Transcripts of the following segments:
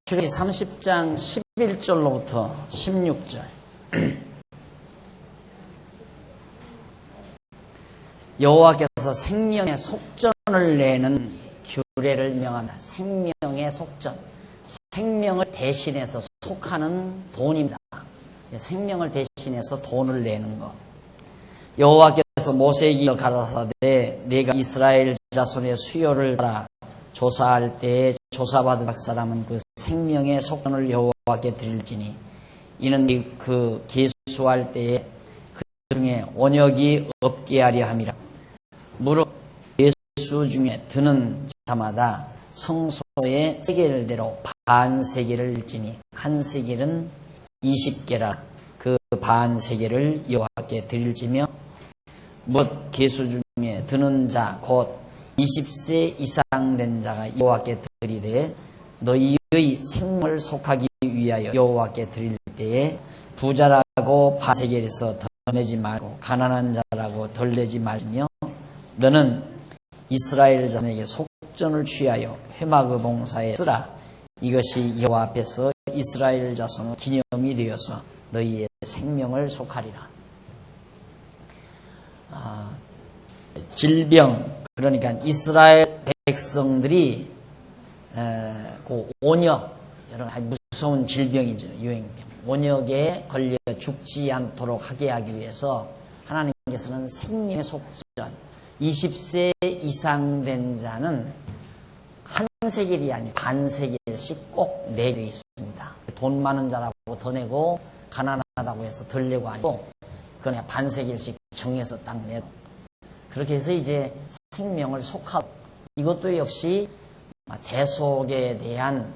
출애굽기 30장 11절로부터 16절. 여호와께서 생명의 속전을 내는 규례를 명한다. 생명의 속전. 생명을 대신해서 속하는 돈입니다. 생명을 대신해서 돈을 내는 것. 여호와께서 모세에게 가라사대 네가 이스라엘 자손의 수요를 따라 조사할 때에 조사받은 각 사람은 그 생명의 속전을 여호와께 드릴지니 이는 그 계수할 때에 그 중에 온역이 없게 하려 함이라. 무릇 계수 중에 드는 자마다 성소의 세겔대로 반 세겔을 일지니 한 세겔은 20개라. 그 반 세겔을 여호와께 드릴지며 무릇 계수 중에 드는 자 곧 20세 이상 된 자가 여호와께 드리되 너희의 생명을 속하기 위하여 여호와께 드릴 때에 부자라고 반 세겔에서 더 내지 말고 가난한 자라고 덜 내지 말며 너는 이스라엘 자손에게 속전을 취하여 회막의 봉사에 쓰라. 이것이 여호와 앞에서 이스라엘 자손의 기념이 되어서 너희의 생명을 속하리라. 질병, 그러니까 이스라엘 백성들이 그 온역, 여러 무서운 질병이죠. 유행병. 온역에 걸려 죽지 않도록 하게 하기 위해서 하나님께서는 생명의 속전, 20세 이상 된 자는 한 세겔이 아니라 반 세겔씩 꼭 내게 있습니다. 돈 많은 자라고 더 내고 가난하다고 해서 덜 내고 아니고 그냥 반 세겔씩 정해서 딱 내고 그렇게 해서 이제 생명을 속하고 이것도 역시 대속에 대한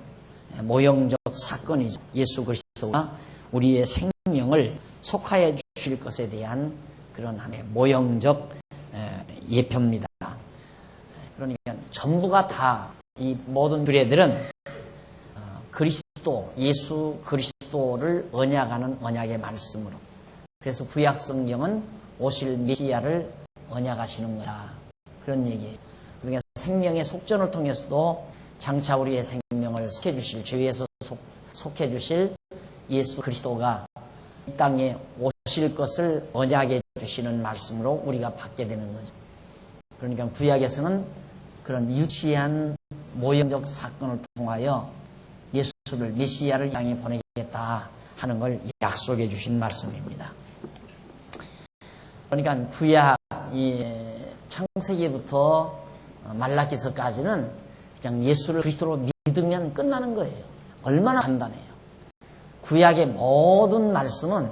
모형적 사건이죠. 예수 그리스도가 우리의 생명을 속하여 주실 것에 대한 그런 하나의 모형적 예표입니다. 그러니까 전부가 다 이 모든 규례들은 그리스도, 예수 그리스도를 언약하는 언약의 말씀으로. 그래서 구약 성경은 오실 메시아를 언약하시는 거다. 그런 얘기예요. 그러니까 생명의 속전을 통해서도 장차 우리의 생명을 속해 주실, 죄에서 속해 주실 예수 그리스도가 이 땅에 오실 것을 언약해 주시는 말씀으로 우리가 받게 되는 거죠. 그러니까 구약에서는 그런 유치한 모형적 사건을 통하여 예수를, 메시아를 이 땅에 보내겠다 하는 걸 약속해 주신 말씀입니다. 그러니까 구약 이 창세기부터 말라기서까지는 그냥 예수를 그리스도로 믿으면 끝나는 거예요. 얼마나 간단해요. 구약의 모든 말씀은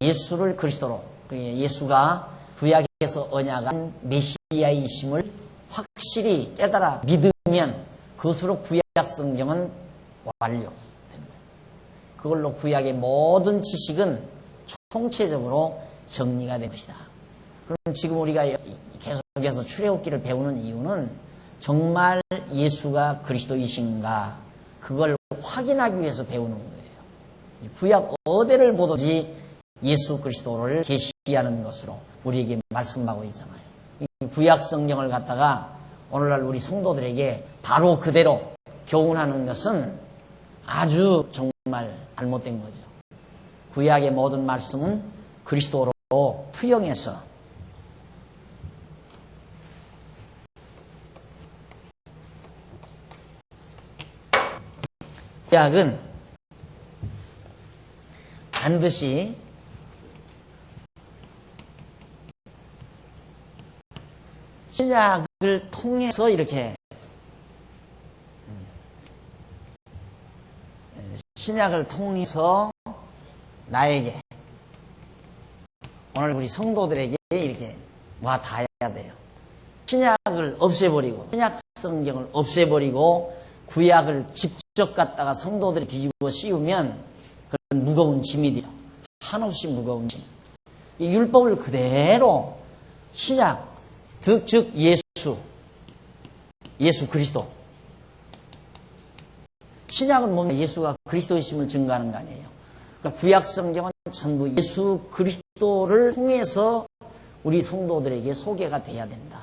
예수를 그리스도로, 예수가 구약에서 언약한 메시아이심을 확실히 깨달아 믿으면 그것으로 구약 성경은 완료됩니다. 그걸로 구약의 모든 지식은 총체적으로 정리가 된 것이다. 그럼 지금 우리가 계속해서 출애굽기를 배우는 이유는 정말 예수가 그리스도이신가 그걸 확인하기 위해서 배우는 거예요. 구약 어디를 보든지 예수 그리스도를 계시하는 것으로 우리에게 말씀하고 있잖아요. 구약 성경을 갖다가 오늘날 우리 성도들에게 바로 그대로 교훈하는 것은 아주 정말 잘못된 거죠. 구약의 모든 말씀은 그리스도로 투영해서 구약은 반드시 신약을 통해서 이렇게 신약을 통해서 나에게 오늘 우리 성도들에게 이렇게 와 닿아야 돼요. 신약을 없애버리고 신약 성경을 없애버리고 구약을 직접 갖다가 성도들이 뒤집어 씌우면 그건 무거운 짐이 돼요. 한없이 무거운 짐. 이 율법을 그대로 신약 즉 예수 그리스도. 신약은 뭡니까? 예수가 그리스도이심을 증거하는 거 아니에요. 그러니까 구약 성경은 전부 예수 그리스도를 통해서 우리 성도들에게 소개가 돼야 된다.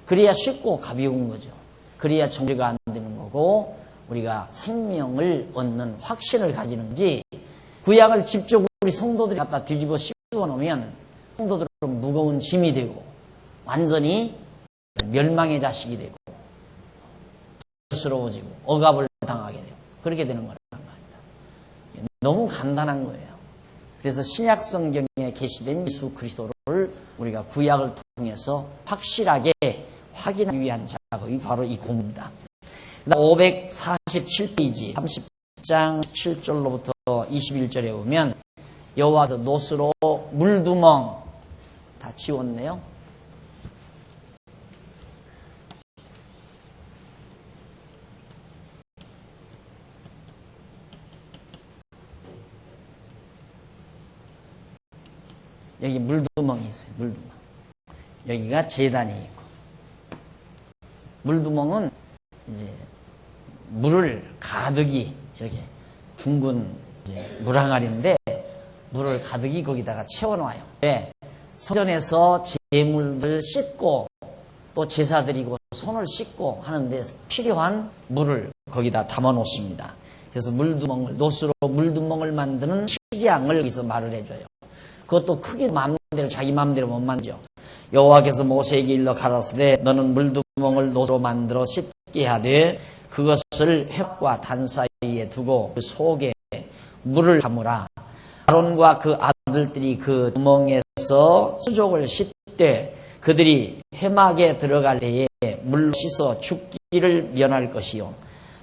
그래야 쉽고 가벼운 거죠. 그래야 정죄가 안 되는 거고 우리가 생명을 얻는 확신을 가지는 거지, 구약을 직접 우리 성도들이 갖다 뒤집어 씌워 놓으면 성도들은 무거운 짐이 되고 완전히 멸망의 자식이 되고 스러워지고 억압을 당하게 되고 그렇게 되는 거란 말입니다. 너무 간단한 거예요. 그래서 신약 성경에 계시된 예수 그리스도를 우리가 구약을 통해서 확실하게 확인하기 위한 작업이 바로 이 공부입니다. 547페이지 30장 7절로부터 21절에 보면 여호와께서 노스로 물두멍 다 지웠네요. 여기 물두멍이 있어요. 물두멍. 여기가 제단이 있고, 물두멍은 이제 물을 가득히 이렇게 둥근 물항아리인데 물을 가득히 거기다가 채워놔요. 네. 성전에서 제물들 씻고 또 제사 드리고 손을 씻고 하는데 필요한 물을 거기다 담아 놓습니다. 그래서 물두멍을, 노스로 물두멍을 만드는 식량을 여기서 말을 해줘요. 그것도 크게 마음대로 자기 마음대로 못 만들죠. 여호와께서 모세에게 일러 가라사대 너는 물두멍을 노스로 만들어 씻게 하되 그것을 햇과 단 사이에 두고 그 속에 물을 담으라. 아론과 그 아들들이 그 두멍에서 수족을 씻되 그들이 회막에 들어갈 때에 물로 씻어 죽기를 면할 것이요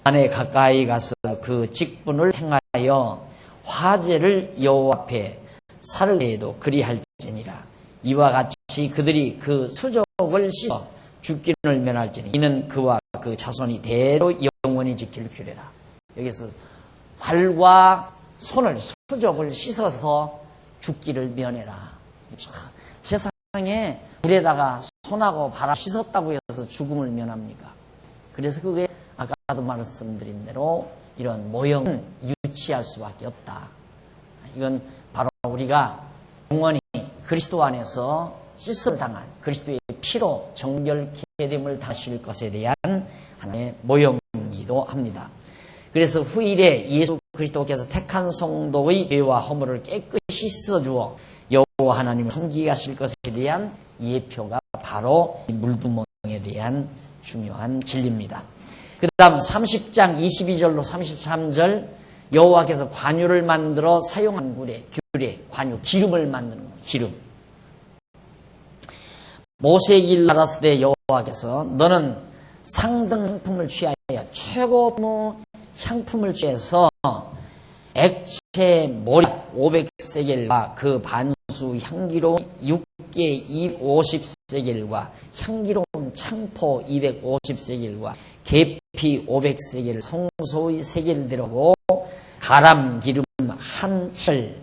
안에 가까이 가서 그 직분을 행하여 화제를 여호와 앞에 살을 내도 그리할지니라. 이와 같이 그들이 그 수족을 씻어 죽기를 면할지니 이는 그와 그 자손이 대로 영원히 지킬 규례라. 여기서 발과 손을 수족을 씻어서 죽기를 면해라. 세상에 물에다가 손하고 발을 씻었다고 해서 죽음을 면합니까? 그래서 그게 아까도 말씀드린 대로 이런 모형은 유치할 수밖에 없다. 이건 바로 우리가 영원히 그리스도 안에서 씻음을 당한 그리스도의 피로 정결케 됨을 당하실 것에 대한 하나의 모형이기도 합니다. 그래서 후일에 예수 그리스도께서 택한 성도의 죄와 허물을 깨끗이 씻어주어 여호와 하나님을 섬기게 하실 것에 대한 예표가 바로 물두멍에 대한 중요한 진리입니다. 그 다음 30장 22절로 33절 여호와께서 관유를 만들어 사용한 규례, 관유, 기름을 만드는 거예요. 기름. 모세에게 일러라사대 여호와께서 너는 상등 향품을 취하여 최고 향품을 취해서 액체 모략 500세겔과 그 반수 향기로운 육개 250세겔과 향기로운 창포 250세겔과 계피 500세겔을 성소의 세겔대로고 가람 기름 한 혈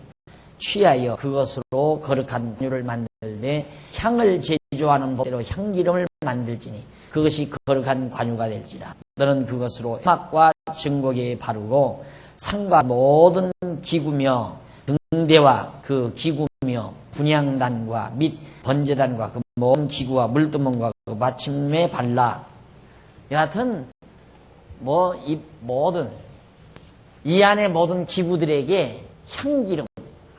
취하여 그것으로 거룩한 관유를 만들되 향을 제조하는 법대로 향기름을 만들지니 그것이 거룩한 관유가 될지라. 너는 그것으로 회막과 증거계에 바르고 상과 모든 기구며 등대와 그 기구며 분향단과 및 번제단과 그 모든 기구와 물두멍과 그 마침에 발라. 여하튼 이 모든 이 안의 모든 기구들에게 향기름,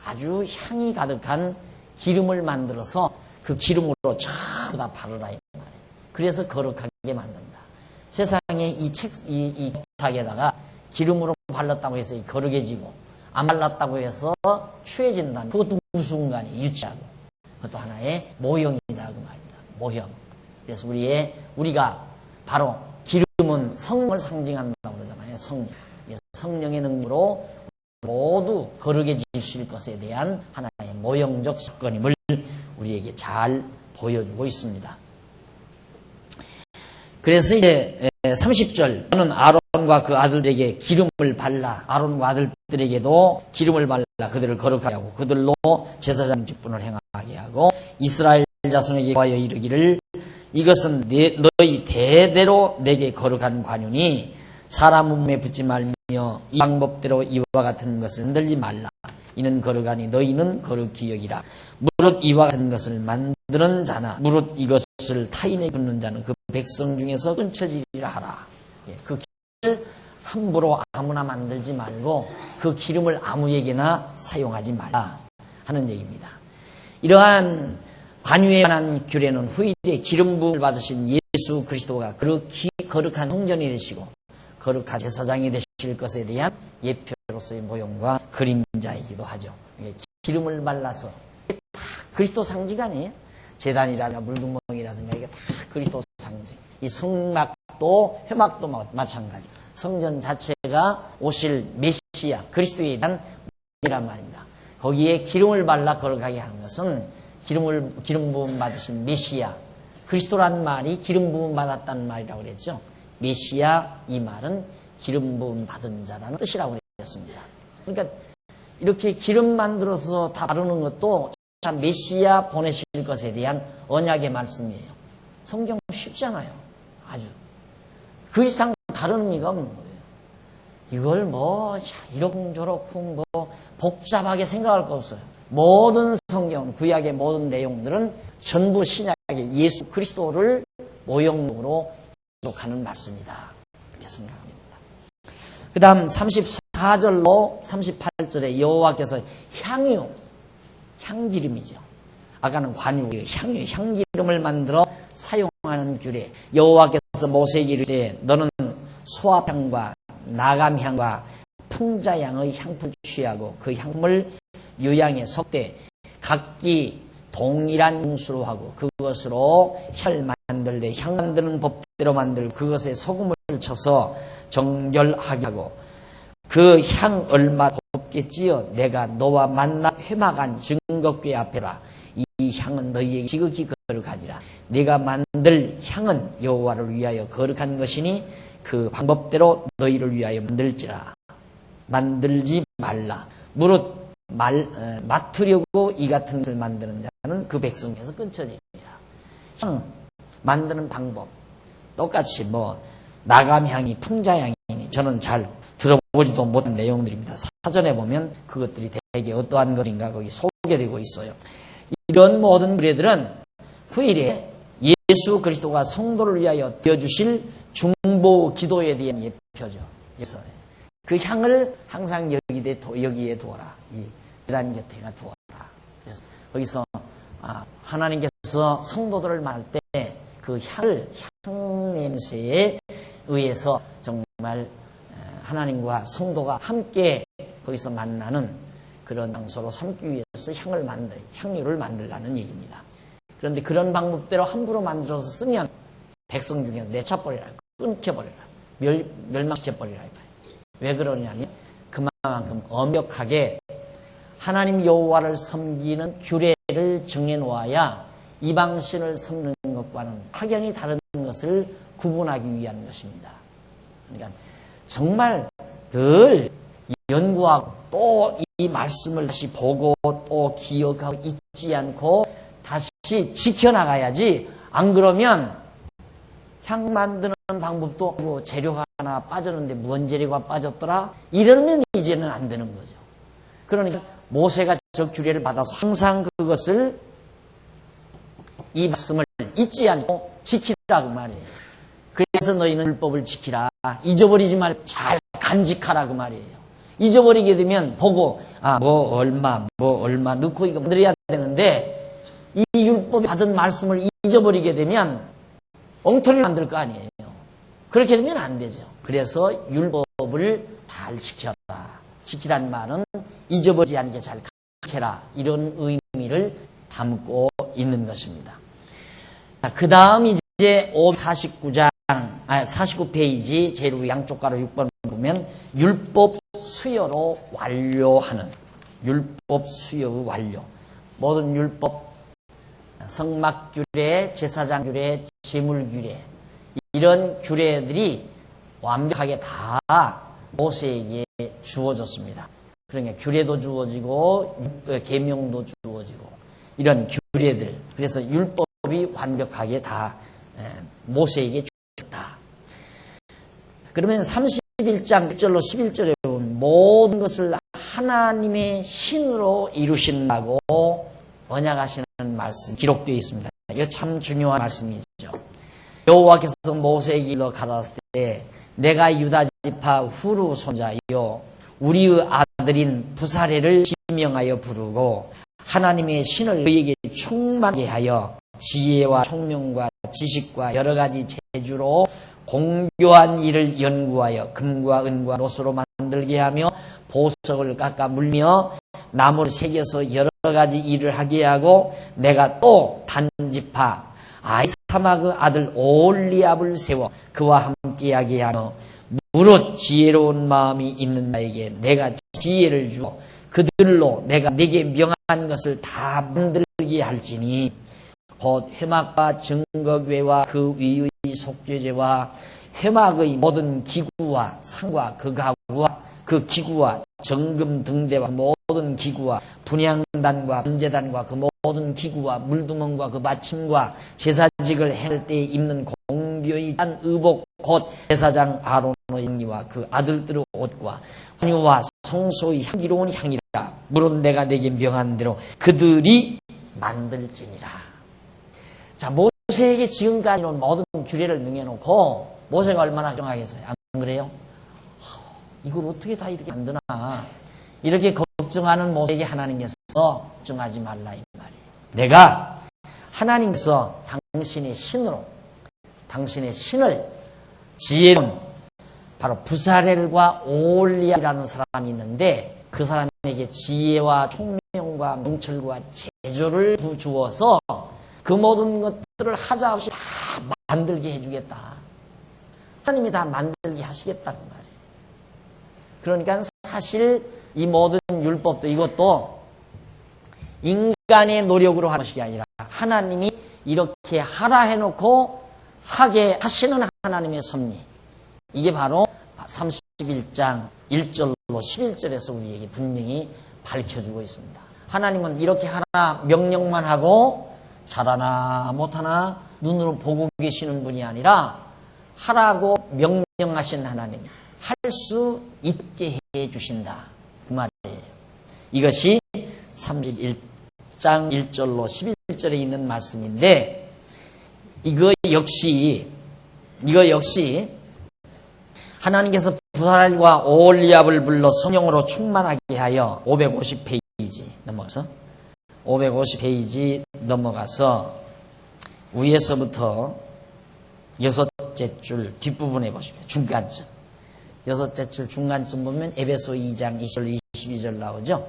아주 향이 가득한 기름을 만들어서 그 기름으로 전부 다 바르라 이 말이에요. 그래서 거룩하게 만든다. 세상에 이 탁에다가 기름으로 발랐다고 해서 거룩해지고 안 발랐다고 해서 추해진다면 그것도 우순간이 유치하고 그것도 하나의 모형이다 그 말입니다. 모형. 그래서 우리가 바로 기름은 성령을 상징한다고 그러잖아요. 성령. 성령의 능력으로 모두 거룩해지실 것에 대한 하나의 모형적 사건임을 우리에게 잘 보여주고 있습니다. 그래서 이제 30절 너는 아론과 그 아들에게 기름을 발라 아론과 아들들에게도 기름을 발라 그들을 거룩하게 하고 그들로 제사장 직분을 행하게 하고 이스라엘 자손에게 하여 이르기를 이것은 너희 대대로 내게 거룩한 관유니 사람 몸에 붙지 말며 이 방법대로 이와 같은 것을 만들지 말라. 이는 거룩하니 너희는 거룩히 여기라. 무릇 이와 같은 것을 만드는 자나 무릇 이것을 타인에게 붓는 자는 그 백성 중에서 끊쳐지리라 하라. 그 길을 함부로 아무나 만들지 말고 그 기름을 아무에게나 사용하지 말라 하는 얘기입니다. 이러한 관유에 관한 규례는 후일에 기름 부음을 받으신 예수 그리스도가 거룩한 성전이 되시고 거룩한 제사장이 되실 것에 대한 예표로서의 모형과 그림자이기도 하죠. 기름을 발라서 다 그리스도 상징 아니에요? 제단이라든가 물두멍이라든가 이게 다 그리스도 상징. 이 성막도 회막도 마찬가지. 성전 자체가 오실 메시아 그리스도에 대한 이란 말입니다. 거기에 기름을 발라 거룩하게 하는 것은 기름 부음 받으신 메시아 그리스도란 말이 기름 부음 받았다는 말이라고 그랬죠. 메시아 이 말은 기름 부음 받은 자라는 뜻이라고 그랬습니다. 그러니까 이렇게 기름 만들어서 다 바르는 것도 참 메시아 보내실 것에 대한 언약의 말씀이에요. 성경 쉽잖아요. 아주 그 이상 다른 의미가 없는 거예요. 이걸 이러쿵저러쿵 복잡하게 생각할 거 없어요. 모든 성경, 구약의 모든 내용들은 전부 신약의 예수 그리스도를 모형으로 기록하는 말씀이다. 이렇게 생각합니다. 그 다음 34절로 38절에 여호와께서 향기름이죠. 아까는 관유, 향기름을 만들어 사용하는 규례. 여호와께서 모세에게 이르되 너는 소합향과 나감향과 풍자향의 향품을 취하고 그 향품을 요양에 섞되 각기 동일한 용수로 하고 그것으로 향을 만들되 향 만드는 법대로 만들고 그것에 소금을 쳐서 정결하게 하고 그 향 얼마 곱게 찌어 내가 너와 만나 회막한 증거궤 앞에라. 이 향은 너희에게 지극히 거룩하니라. 네가 만들 향은 여호와를 위하여 거룩한 것이니 그 방법대로 너희를 위하여 만들지 말라. 무릇 맡으려고 이 같은 것을 만드는 자는 그 백성에서 끊쳐지리라. 향 만드는 방법 똑같이 나감향이 풍자향이니 저는 잘 들어보지도 못한 내용들입니다. 사전에 보면 그것들이 대개 어떠한 것인가 거기 소개되고 있어요. 이런 모든 규례들은 후일에 예수 그리스도가 성도를 위하여 되어주실 중보 기도에 대한 예표죠. 그래서 그 향을 항상 여기에 두어라. 이 제단 곁에가 두어라. 그래서 거기서 하나님께서 성도들을 만날 때 그 향 냄새에 의해서 정말 하나님과 성도가 함께 거기서 만나는 그런 장소로 삼기 위해서 향유를 만들라는 얘기입니다. 그런데 그런 방법대로 함부로 만들어서 쓰면 백성 중에 내쳐버리라, 끊겨버리라, 멸망시켜버리라. 왜 그러냐면 그만큼 엄격하게 하나님 여호와를 섬기는 규례를 정해놓아야 이방신을 섬는 것과는 확연히 다른 것을 구분하기 위한 것입니다. 그러니까 정말 늘 연구하고 또 이 말씀을 다시 보고 또 기억하고 잊지 않고 다시 지켜나가야지. 안 그러면 향 만드는 방법도 재료가 하나 빠졌는데 무언 재료가 빠졌더라? 이러면 이제는 안 되는 거죠. 그러니까 모세가 저 규례를 받아서 항상 그것을 이 말씀을 잊지 않고 지키라 그 말이에요. 그래서 너희는 율법을 지키라. 잊어버리지 말고 잘 간직하라 그 말이에요. 잊어버리게 되면 보고 얼마 넣고 이거 만들어야 되는데 이 율법이 받은 말씀을 잊어버리게 되면 엉터리를 만들 거 아니에요. 그렇게 되면 안 되죠. 그래서 율법을 잘 지켜라. 지키란 말은 잊어버리지 않게 잘 지켜라. 이런 의미를 담고 있는 것입니다. 그 다음 이제 49페이지 제일 위 양쪽 가로 6번 보면 율법 수여로 완료하는 율법 수여 완료. 모든 율법, 성막규례, 제사장규례, 제물규례 이런 규례들이 완벽하게 다 모세에게 주어졌습니다. 그러니까 규례도 주어지고 계명도 주어지고 이런 규례들. 그래서 율법이 완벽하게 다 모세에게 주었다. 그러면 31장 1절로 11절에 보면 모든 것을 하나님의 신으로 이루신다고 언약하시는 말씀 기록되어 있습니다. 이거 참 중요한 말씀이죠. 여호와께서 모세에게 일러 가라사대 내가 유다 지파 후루 손자요 우리의 아들인 부사레를 지명하여 부르고 하나님의 신을 그에게 충만하게 하여 지혜와 총명과 지식과 여러 가지 재주로 공교한 일을 연구하여 금과 은과 노수로 만들게 하며 보석을 깎아 물며 나무를 새겨서 여러 가지 일을 하게 하고 내가 또 단지파 아히사막의 아들 오홀리압을 세워 그와 함께하게 하며 무릇 지혜로운 마음이 있는 자에게 내가 지혜를 주어 그들로 내가 네게 명한 것을 다 만들게 할지니 곧 회막과 증거궤와 그 위의 속죄제와 회막의 모든 기구와 상과 그 가구와 그 기구와 정금 등대와 모든 기구와 분향단과 번제단과 그 모든 기구와 물두멍과 그 받침과 제사직을 행할 때 입는 공교의 단 의복 곧 제사장 아론의 행리와 그 아들들의 옷과 환유와 성소의 향기로운 향이라. 물론 내가 내게 명한 대로 그들이 만들지니라. 자, 모세에게 지금까지는 모든 규례를 명해놓고 모세가 얼마나 걱정하겠어요? 안 그래요? 이걸 어떻게 다 이렇게 만드나? 이렇게 걱정하는 모세에게 하나님께서 걱정하지 말라 이 말이에요. 내가 하나님께서 당신의 신으로 당신의 신을 지혜로운 바로 부사렐과 오홀리압이라는 사람이 있는데 그 사람에게 지혜와 총명과 명철과 재주를 주어서 그 모든 것들을 하자없이 다 만들게 해주겠다. 하나님이 다 만들게 하시겠다는 말이에요. 그러니까 사실 이 모든 율법도 이것도 인간의 노력으로 하는 것이 아니라 하나님이 이렇게 하라 해놓고 하게 하시는 하나님의 섭리. 이게 바로 31장 1절로 11절에서 우리에게 분명히 밝혀주고 있습니다. 하나님은 이렇게 하라 명령만 하고 잘하나 못하나 눈으로 보고 계시는 분이 아니라 하라고 명령하신 하나님이 할 수 있게 해주신다. 그 말이에요. 이것이 31장 1절로 11절에 있는 말씀인데 이거 역시 하나님께서 부사렐과 오홀리압을 불러 성령으로 충만하게 하여 550페이지 넘어가서 위에서부터 여섯째 줄 뒷부분에 보시면 중간쯤 여섯째 줄 중간쯤 보면 에베소 2장 20절 22절 나오죠.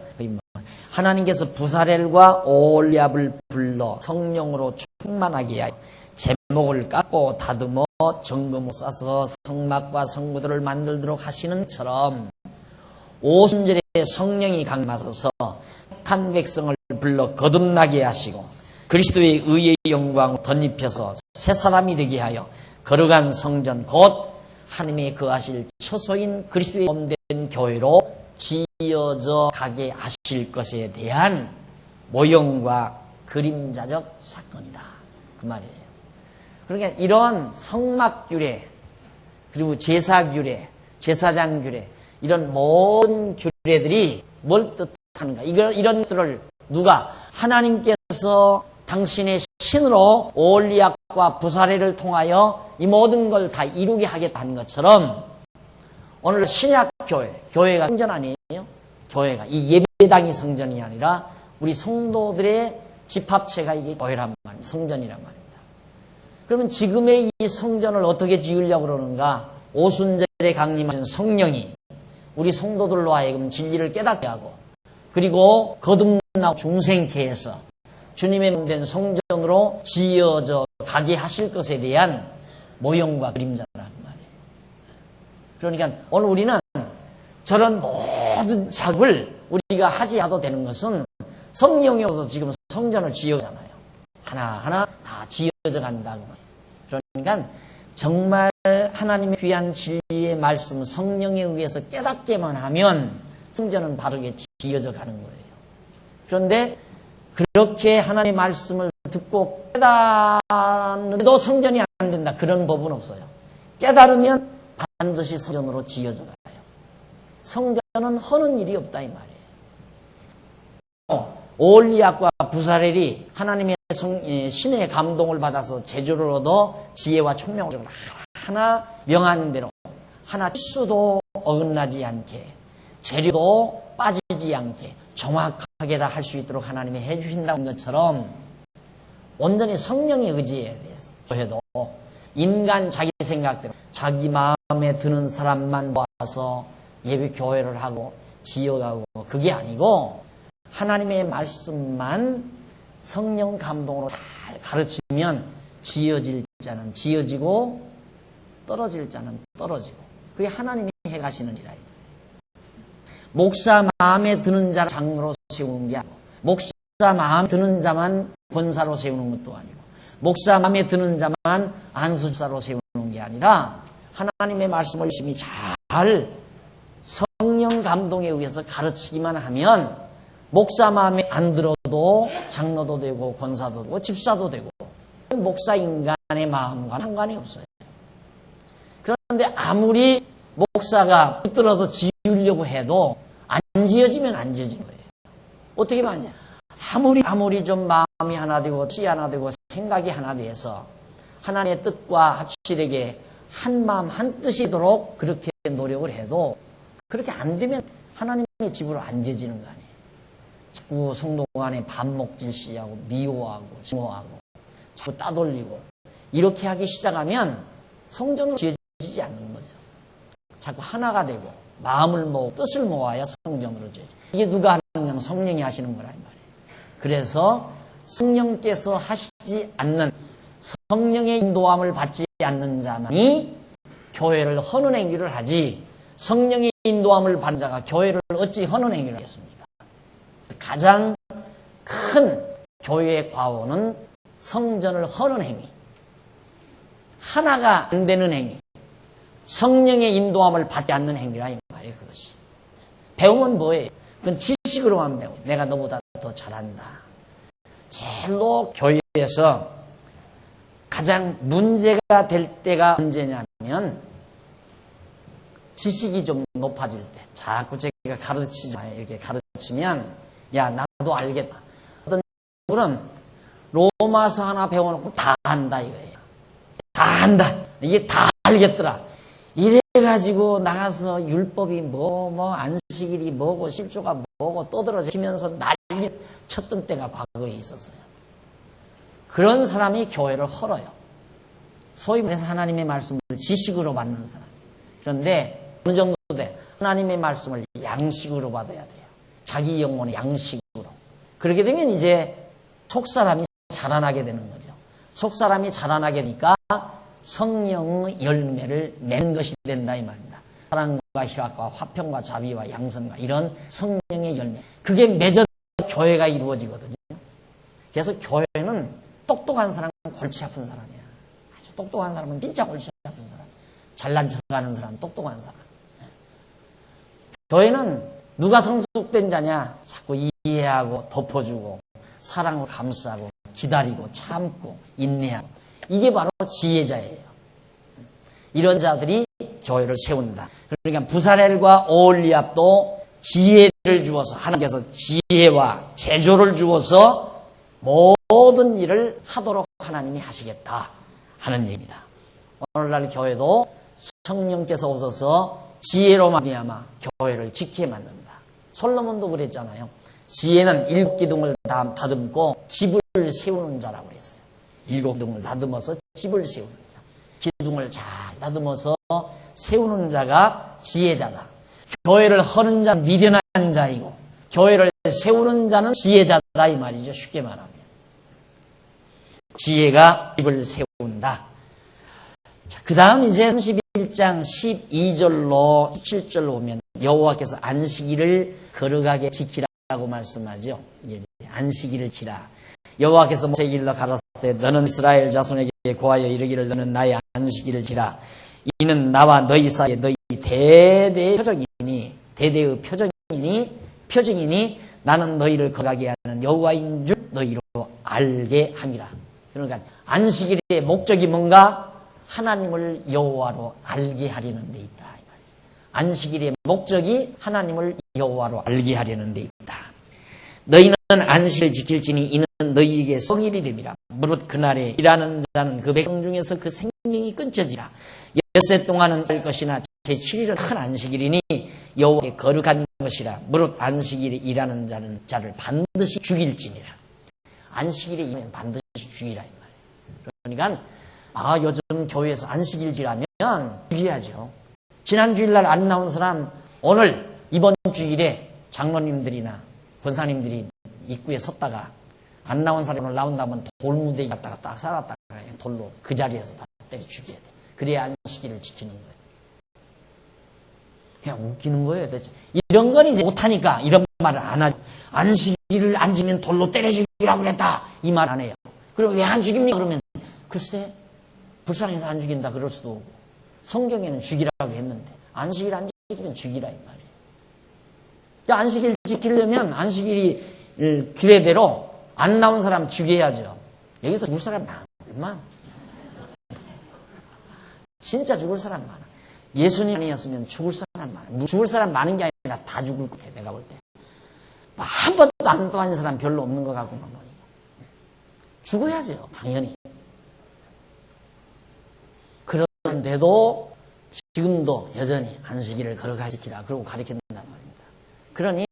하나님께서 부사렐과 오홀리압을 불러 성령으로 충만하게 하여 제목을 깎고 다듬어 정금으로 싸서 성막과 성구들을 만들도록 하시는 것처럼 오순절에 성령이 강림하셔서 택한 백성을 불러 거듭나게 하시고 그리스도의 의의 영광을 덧입혀서 새 사람이 되게 하여 거룩한 성전 곧 하나님의 거하실 처소인 그리스도의 몸된 교회로 지어져 가게 하실 것에 대한 모형과 그림자적 사건이다. 그 말이에요. 그러니까 이런 성막규례 그리고 제사규례, 제사장규례 이런 모든 규례들이 뭘 뜻하는가? 이런 것들을 누가 하나님께서 당신의 신으로 오홀리압과 부사렐을 통하여 이 모든 걸 다 이루게 하겠다는 것처럼 오늘 신약교회가 성전 아니에요? 교회가 이 예배당이 성전이 아니라 우리 성도들의 집합체가 이게 교회란 말이에요. 성전이란 말입니다. 그러면 지금의 이 성전을 어떻게 지으려고 그러는가? 오순절에 강림하신 성령이 우리 성도들로 하여금 진리를 깨닫게 하고 그리고 거듭나고 중생케 해서 주님의 몸 된 성전으로 지어져 가게 하실 것에 대한 모형과 그림자라는 말이에요. 그러니까 오늘 우리는 저런 모든 작업을 우리가 하지 않아도 되는 것은 성령이 오셔서 지금 성전을 지어잖아요. 하나하나 다 지어져 간다고. 그러니까 정말 하나님의 귀한 진리의 말씀 성령에 의해서 깨닫게만 하면 성전은 바르게 지어져 가는 거예요. 그런데 그렇게 하나님의 말씀을 듣고 깨달았는데도 성전이 안 된다. 그런 법은 없어요. 깨달으면 반드시 성전으로 지어져 가요. 성전은 허는 일이 없다 이 말이에요. 오홀리압과 부사렐이 하나님의 신의 감동을 받아서 재주를 얻어 지혜와 총명을 하나 명하는 대로 하나 실수도 어긋나지 않게, 재료도 빠지지 않게 정확하게 다 할 수 있도록 하나님이 해주신다는 것처럼 온전히 성령의 의지에 대해서 해도 인간 자기 생각대로 자기 마음에 드는 사람만 모아서 예배 교회를 하고 지어가고 그게 아니고 하나님의 말씀만 성령 감동으로 잘 가르치면 지어질 자는 지어지고 떨어질 자는 떨어지고 그게 하나님이 해가시는 일이라. 목사 마음에 드는 자를 장로로 세우는 게 아니고 목사 마음에 드는 자만 권사로 세우는 것도 아니고 목사 마음에 드는 자만 안수사로 세우는 게 아니라 하나님의 말씀을 열심히 잘 성령 감동에 의해서 가르치기만 하면 목사 마음에 안 들어도 장로도 되고 권사도 되고 집사도 되고 목사 인간의 마음과 상관이 없어요. 그런데 아무리 목사가 붙들어서 지으려고 해도 안 지어지면 안 지어진 거예요. 어떻게 말하냐. 아무리 좀 마음이 하나 되고 뜻이 하나 되고 생각이 하나 돼서 하나님의 뜻과 합치되게 한 마음 한 뜻이도록 그렇게 노력을 해도 그렇게 안 되면 하나님의 집으로 안 지어지는 거 아니에요. 자꾸 성도 간에 반목질시하고 미워하고 증오하고 자꾸 따돌리고 이렇게 하기 시작하면 성전으로 지어지지 않는 거죠. 자꾸 하나가 되고 마음을 모으고 뜻을 모아야 성전으로 지어지죠. 이게 누가 하는 거냐면 성령이 하시는 거란 말이에요. 그래서 성령께서 하시지 않는 성령의 인도함을 받지 않는 자만이 교회를 허는 행위를 하지 성령의 인도함을 받는 자가 교회를 어찌 허는 행위를 하겠습니까? 가장 큰 교회의 과오는 성전을 허는 행위, 하나가 안 되는 행위, 성령의 인도함을 받지 않는 행위라 이 말이에요. 그것이 배우면 뭐예요? 그건 지식으로만 배워. 내가 너보다 더 잘한다. 제일로 교회에서 가장 문제가 될 때가 언제냐면 지식이 좀 높아질 때. 자꾸 제가 가르치잖아요. 이렇게 가르치면 야 나도 알겠다. 어떤 분은 로마서 하나 배워놓고 다 안다 이거예요. 다 안다. 이게 다 알겠더라. 이래가지고 나가서 율법이 뭐 안식일이 뭐고 실조가 뭐고 떠들어지면서 난리 쳤던 때가 과거에 있었어요. 그런 사람이 교회를 헐어요. 소위 말해서 하나님의 말씀을 지식으로 받는 사람. 그런데 어느 정도 돼? 하나님의 말씀을 양식으로 받아야 돼요. 자기 영혼의 양식으로. 그렇게 되면 이제 속사람이 자라나게 되는 거죠. 속사람이 자라나게 되니까 성령의 열매를 맺는 것이 된다 이 말입니다. 사랑과 희락과 화평과 자비와 양선과 이런 성령의 열매. 그게 맺어 교회가 이루어지거든요. 그래서 교회는 똑똑한 사람은 골치 아픈 사람이야. 아주 똑똑한 사람은 진짜 골치 아픈 사람. 잘난 척하는 사람, 똑똑한 사람. 교회는 누가 성숙된 자냐? 자꾸 이해하고 덮어주고 사랑으로 감싸고 기다리고 참고 인내하고 이게 바로 지혜자예요. 이런 자들이 교회를 세운다. 그러니까 부사렐과 오홀리압도 지혜를 주어서 하나님께서 지혜와 제조를 주어서 모든 일을 하도록 하나님이 하시겠다 하는 얘기입니다. 오늘날 교회도 성령께서 오셔서 지혜로 말미암아 교회를 지키게 만든다. 솔로몬도 그랬잖아요. 지혜는 일곱 기둥을 다듬고 집을 세우는 자라고 그랬어요. 일곱 기둥을 다듬어서 집을 세우는 자. 기둥을 잘 다듬어서 세우는 자가 지혜자다. 교회를 허는 자는 미련한 자이고 교회를 세우는 자는 지혜자다 이 말이죠. 쉽게 말하면. 지혜가 집을 세운다. 그 다음 이제 31장 12절로 17절로 보면 여호와께서 안식일을 거룩하게 지키라고 말씀하죠. 안식일을 지키라. 여호와께서 모세에게 일러 가라사대 너는 이스라엘 자손에게 고하여 이르기를 너는 나의 안식일을 지키라. 이는 나와 너희 사이에 너희 대대의 표정이니 나는 너희를 거룩하게 하는 여호와인 줄 너희로 알게 함이라. 그러니까 안식일의 목적이 뭔가? 하나님을 여호와로 알게 하려는 데 있다. 안식일의 목적이 하나님을 여호와로 알게 하려는 데 있다. 너희는 안식일을 지킬지니 이는 너희에게 성일이 됨이라. 무릇 그날에 일하는 자는 그 백성 중에서 그 생명이 끊겨지라. 엿새 동안은 할 것이나 제7일은 큰 안식일이니 여호와께 거룩한 것이라. 무릇 안식일에 일하는 자를 반드시 죽일지니라. 안식일에 일하면 반드시 죽이라 이 말이에요. 그러니까 요즘 교회에서 안식일지라면 죽여야죠. 지난 주일날 안 나온 사람 오늘 이번 주일에 장로님들이나 권사님들이 입구에 섰다가 안 나온 사람이 오늘 나온다면 돌무대기 갖다가 딱 쌓았다가 돌로 그 자리에서 다 때려 죽여야 돼. 그래야 안식일을 지키는 거예요. 그냥 웃기는 거예요. 대체. 이런 건 이제 못하니까 이런 말을 안 하죠. 안식일을 안 지면 돌로 때려 죽이라고 그랬다. 이 말 안 해요. 그리고 왜 안 죽입니까? 그러면 글쎄 불쌍해서 안 죽인다 그럴 수도 없고 성경에는 죽이라고 했는데 안식일 안 지키면 죽이라 이 말이에요. 안식일 지키려면 안식일이 규례대로 안 나온 사람 죽여야죠. 여기도 죽을 사람 많구만. 진짜 죽을 사람 많아. 예수님 아니었으면 죽을 사람 많아. 죽을 사람 많은 게 아니라 다 죽을 것 같아. 내가 볼 때. 한 번도 안 빠진 사람 별로 없는 것 같고만 보니까. 죽어야죠. 당연히. 그런데도 지금도 여전히 안식일을 거룩하게 지키라. 그러고 가르친단 말입니다. 그러니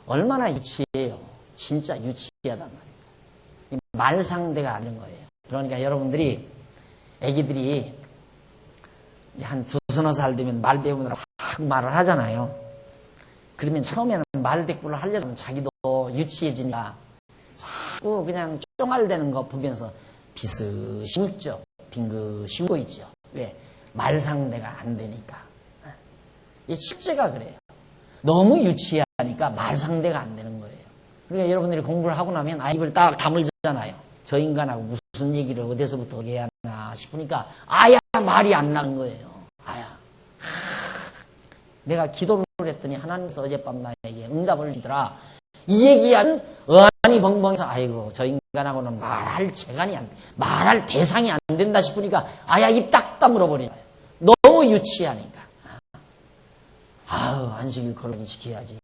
얼마나 유치해요. 진짜 유치하단 말이에요. 말상대가 아닌 거예요. 그러니까 여러분들이 애기들이 한 두서너 살 되면 말 배우느라 막 말을 하잖아요. 그러면 처음에는 말대꾸를 하려면 자기도 유치해지니까 자꾸 그냥 쫑알대는 거 보면서 비슷이 웃죠. 빙긋이 웃고 있죠. 왜? 말상대가 안 되니까. 이 실제가 그래요. 너무 유치하니까 말상대가 안 되는 거예요. 그러니까 여러분들이 공부를 하고 나면 입을 딱 다물잖아요. 저 인간하고 무슨 얘기를 어디서부터 해야 하나 싶으니까 아야 말이 안 나는 거예요. 아야. 내가 기도를 했더니 하나님께서 어젯밤 나에게 응답을 주더라. 이 얘기하면 어안이 벙벙해서 아이고 저 인간하고는 말할 대상이 안 된다 싶으니까 아야 입 딱 다물어 버리잖아요. 너무 유치하니까. 안식일 거룩히 지켜야지.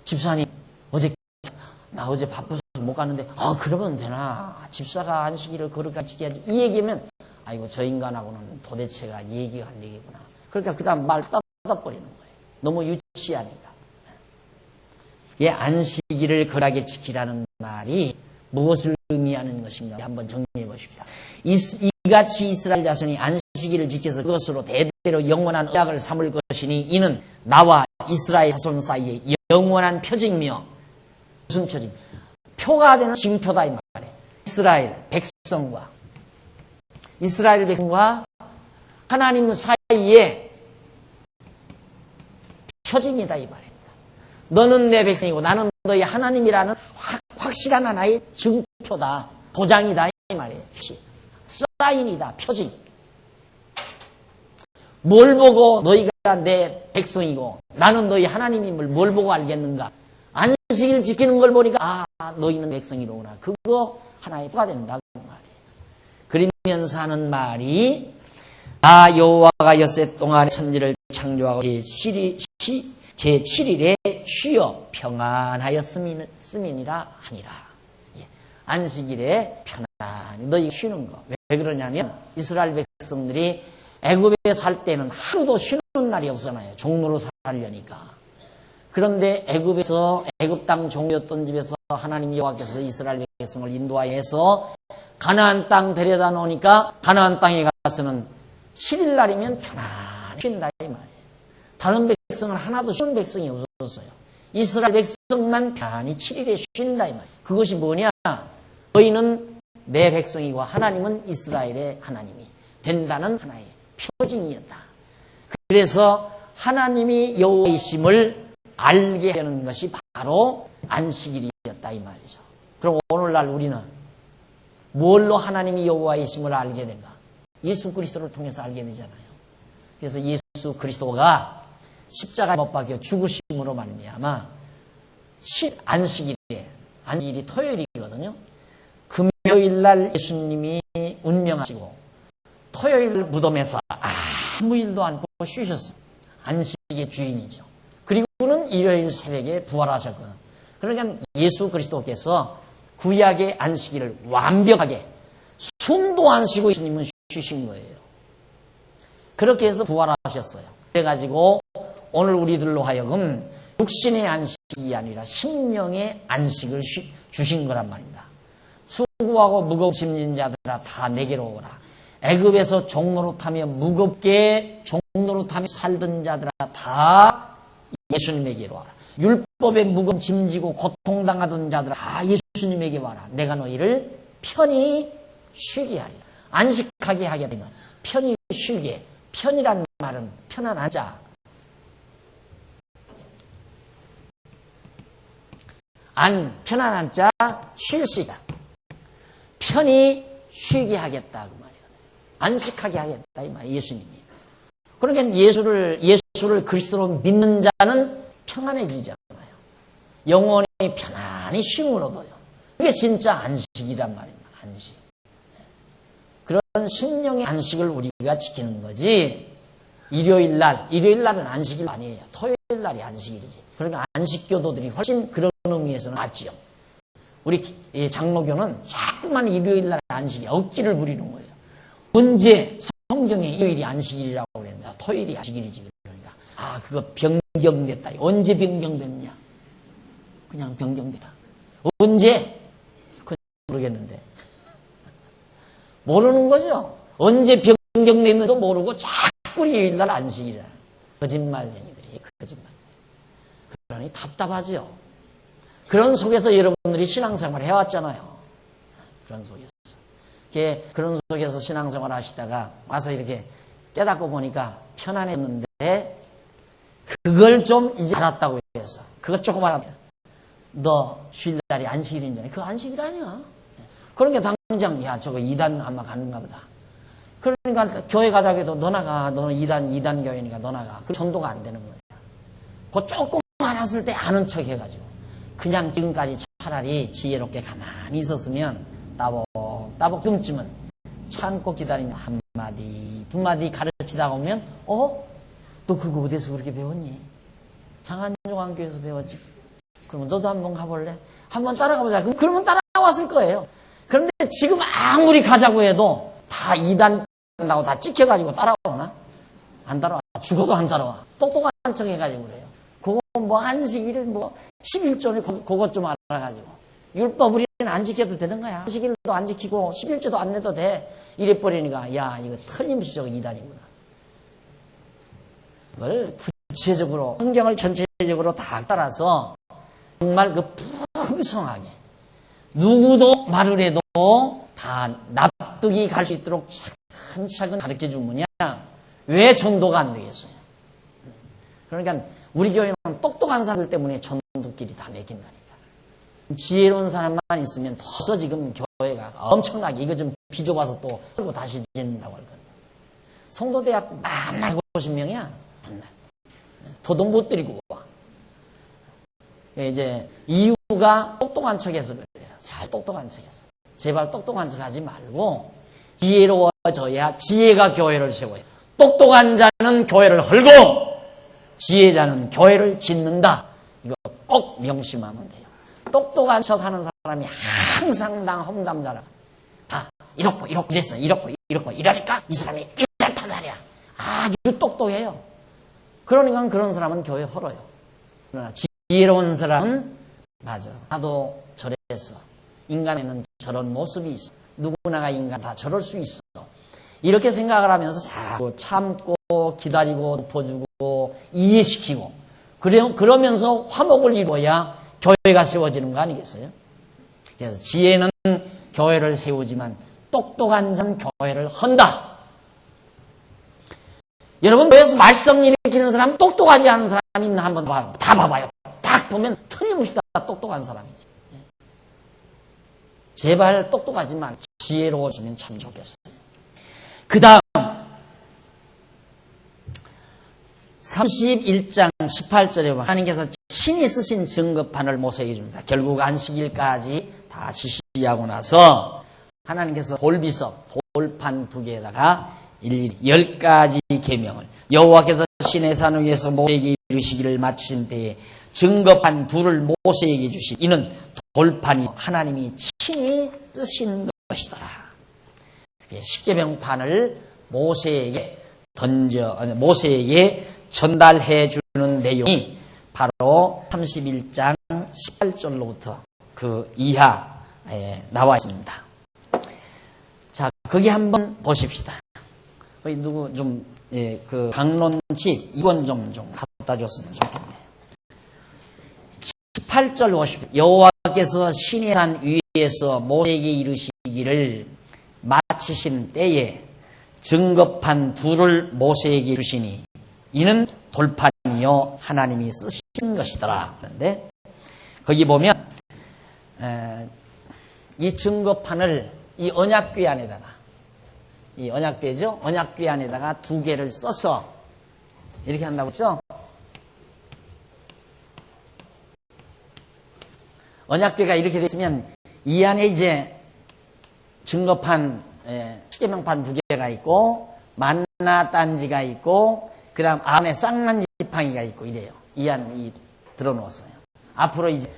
집사님 나 어제 바빠서 못 갔는데 그러면 되나. 집사가 안식일을 거룩하게 지켜야지. 이 얘기면 아이고 저 인간하고는 도대체가 얘기가 안 되겠구나. 그러니까 그 다음 말 떠버리는 거예요. 너무 유치하니까. 안식일을 거룩하게 지키라는 말이 무엇을 의미하는 것인가 한번 정리해 보십시다. 이같이 이스라엘 자손이 안식일을 지켜서 그것으로 대대로 영원한 언약을 삼을 것이니 이는 나와 이스라엘 자손 사이에 영원한 표징이며 무슨 표징? 표가 되는 징표다 이 말이에요. 이스라엘 백성과 하나님 사이에 표징이다 이 말입니다. 너는 내 백성이고 나는 너의 하나님이라는 확실한 하나의 증표다. 도장이다 이 말이에요. 사인이다. 표징. 뭘 보고 너희가 내 백성이고 나는 너희 하나님임을 뭘 보고 알겠는가? 안식일 지키는 걸 보니까 너희는 백성이로구나. 그거 하나의 표가 된다 그 말이에요. 그러면서 하는 말이 여호와가 엿새 동안에 천지를 창조하고 제7일에 쉬어 평안하였음이니라 하니라. 안식일에 편안히 너희 쉬는 거. 왜 그러냐면 이스라엘 백성들이 애굽에 살 때는 하루도 쉬는 날이 없잖아요. 종로로 살려니까. 그런데 애굽 땅 종이었던 집에서 하나님 여호와께서 이스라엘 백성을 인도하여서 가나안 땅 데려다 놓으니까 가나안 땅에 가서는 7일 날이면 편안히 쉰다 이 말이에요. 다른 백성은 하나도 쉬는 백성이 없었어요. 이스라엘 백성만 편안히 7일에 쉰다 이 말이에요. 그것이 뭐냐? 너희는 내 백성이고 하나님은 이스라엘의 하나님이 된다는 하나의 표징이었다. 그래서 하나님이 여호와이심을 알게 하는 것이 바로 안식일이었다 이 말이죠. 그럼 오늘날 우리는 뭘로 하나님이 여호와이심을 알게 된가? 예수 그리스도를 통해서 알게 되잖아요. 그래서 예수 그리스도가 십자가에 못 박혀 죽으심으로 말미암아 안식일이 토요일이거든요. 금요일날 예수님이 운명하시고 토요일 무덤에서 아무 일도 않고 쉬셨어요. 안식의 주인이죠. 그리고는 일요일 새벽에 부활하셨거든요. 그러니까 예수 그리스도께서 구약의 안식일을 완벽하게 숨도 안 쉬고 예수님은 쉬신 거예요. 그렇게 해서 부활하셨어요. 그래가지고 오늘 우리들로 하여금 육신의 안식이 아니라 심령의 안식을 주신 거란 말입니다. 수고하고 무거운 짐진 자들아 다 내게로 오라. 애굽에서 종노릇하며 무겁게 종노릇하며 살던 자들아 다 예수님에게로 와라. 율법에 무거운 짐지고 고통당하던 자들아 다 예수님에게 와라. 내가 너희를 편히 쉬게 하리라. 안식하게 하겠다. 편히 쉬게. 편이란 말은 편안한 자. 편안한 자, 쉴 시간. 편히 쉬게 하겠다 그 말이에요. 안식하게 하겠다 이 말이에요. 예수님이. 그러니까 예수를 그리스도로 믿는 자는 평안해지잖아요. 영원히 편안히 쉼을 얻어요. 그게 진짜 안식이란 말입니다. 안식. 그런 심령의 안식을 우리가 지키는 거지. 일요일 날은 안식일 아니에요. 토요일 날이 안식일이지. 그러니까 안식교도들이 훨씬 그런 의미에서는 낫지요. 우리 장로교는 자꾸만 일요일 날 안식이 억지를 부리는 거예요. 언제 성경에 일요일이 안식일이라고 그랬는데 토요일이 안식일이지. 그러니까 그거 변경됐다. 언제 변경됐냐? 그냥 변경됐다. 언제? 그건 모르겠는데. 모르는 거죠. 언제 변경됐는지도 모르고 자꾸 일요일 날 안식이라. 거짓말쟁이들이 거짓말. 그러니 답답하죠. 그런 속에서 여러분들이 신앙생활을 해왔잖아요. 그런 속에서. 그런 속에서 신앙생활을 하시다가 와서 이렇게 깨닫고 보니까 편안했는데 그걸 좀 이제 알았다고 해서 그것 조금 알았다. 너 쉴날이 안식일인 줄 아니? 그거 안식일 아니야. 그러니까 당장 저거 2단 아마 가는가 보다. 그러니까 교회 가자고 해도 너 나가. 너는 2단 교회니까 너 나가. 그 전도가 안 되는 거야. 그 조금 알았을 때 아는 척 해가지고 그냥 지금까지 차라리 지혜롭게 가만히 있었으면 따복 쯤은 참고 기다리면 한마디 두마디 가르치다가 오면 너 그거 어디서 그렇게 배웠니? 장안종안교에서 배웠지. 그러면 너도 한번 가볼래? 한번 따라가보자. 그러면 따라왔을 거예요. 그런데 지금 아무리 가자고 해도 다 2단 나고 다 찍혀가지고 따라오나? 안 따라와. 죽어도 안 따라와. 똑똑한 척 해가지고 그래요. 그거 안식일을 11조를 그것 좀 알아가지고. 율법 우리는 안 지켜도 되는 거야. 안식일도 안 지키고 11조도 안 내도 돼. 이래버리니까 이거 틀림없이 저거 2단이구나. 그걸 구체적으로 성경을 전체적으로 다 따라서 정말 풍성하게 누구도 말을 해도 다 납득이 갈 수 있도록 차근차근 가르쳐준 분이야. 왜 전도가 안 되겠어요? 그러니까 우리 교회는 똑똑한 사람들 때문에 전도길이 다 막힌다니까. 지혜로운 사람만 있으면 벌써 지금 교회가 엄청나게 이거 좀 비좁아서 또 헐고 다시 짓는다고 할 건데. 성도대학 만날 50명이야. 만날. 더도 못 드리고 와. 이제 이유가 똑똑한 척해서 그래요. 잘 똑똑한 척해서. 제발 똑똑한 척 하지 말고 지혜로워져야 지혜가 교회를 세워요. 똑똑한 자는 교회를 헐고 지혜자는 교회를 짓는다. 이거 꼭 명심하면 돼요. 똑똑한 척 하는 사람이 항상 험담자라. 이렇고 이랬어. 이렇고 이러니까 이 사람이 이렇단 말이야. 아주 똑똑해요. 그러니까 그런 사람은 교회 헐어요. 그러나 지혜로운 사람은 맞아. 나도 저랬어. 인간에는 저런 모습이 있어. 누구나가 인간 다 저럴 수 있어. 이렇게 생각을 하면서 자꾸 참고 기다리고 덮어주고 이해시키고 그러면서 화목을 이루어야 교회가 세워지는 거 아니겠어요? 그래서 지혜는 교회를 세우지만 똑똑한 자는 교회를 헌다. 여러분 교회에서 말씀 일으키는 사람 똑똑하지 않은 사람 있나 한번 봐요. 다 봐봐요. 딱 보면 틀림없이 다 똑똑한 사람이지. 제발 똑똑하지만 지혜로워지면 참 좋겠어요. 그 다음 31장 18절에 보면 하나님께서 친히 쓰신 증거판을 모세에게 줍니다. 결국 안식일까지 다 지시하고 나서 하나님께서 돌비석, 돌판 2개에다가 일일이 10가지 계명을 여호와께서 시내산 위에서 모세에게 이루시기를 마치신 때에 증거판 2를 모세에게 주신 이는 돌판이 하나님이 친히 쓰신 것이더라. 십계명판을 모세에게 모세에게 전달해 주는 내용이 바로 31장 18절로부터 그 이하에 나와 있습니다. 자, 거기 한번 보십시다. 거기 누구 좀, 그 강론집 이건 좀 갖다 줬으면 좋겠네요. 18절 보십시오. 여호와께서 시내산 위에서 모세에게 이르시기를 마치신 때에 증거판 둘을 모세에게 주시니 이는 돌판이요 하나님이 쓰신 것이더라. 그런데 거기 보면 이 증거판을 이 언약궤 안에다가, 이 언약궤죠? 언약궤 안에다가 두 개를 써서 이렇게 한다고 했죠? 언약궤가 이렇게 됐으면 이 안에 이제 증거판, 십계명판 두 개가 있고 만나 단지가 있고 그 다음 안에 쌍난 지팡이가 있고 이래요. 이 안에 들어놓았어요. 앞으로 이제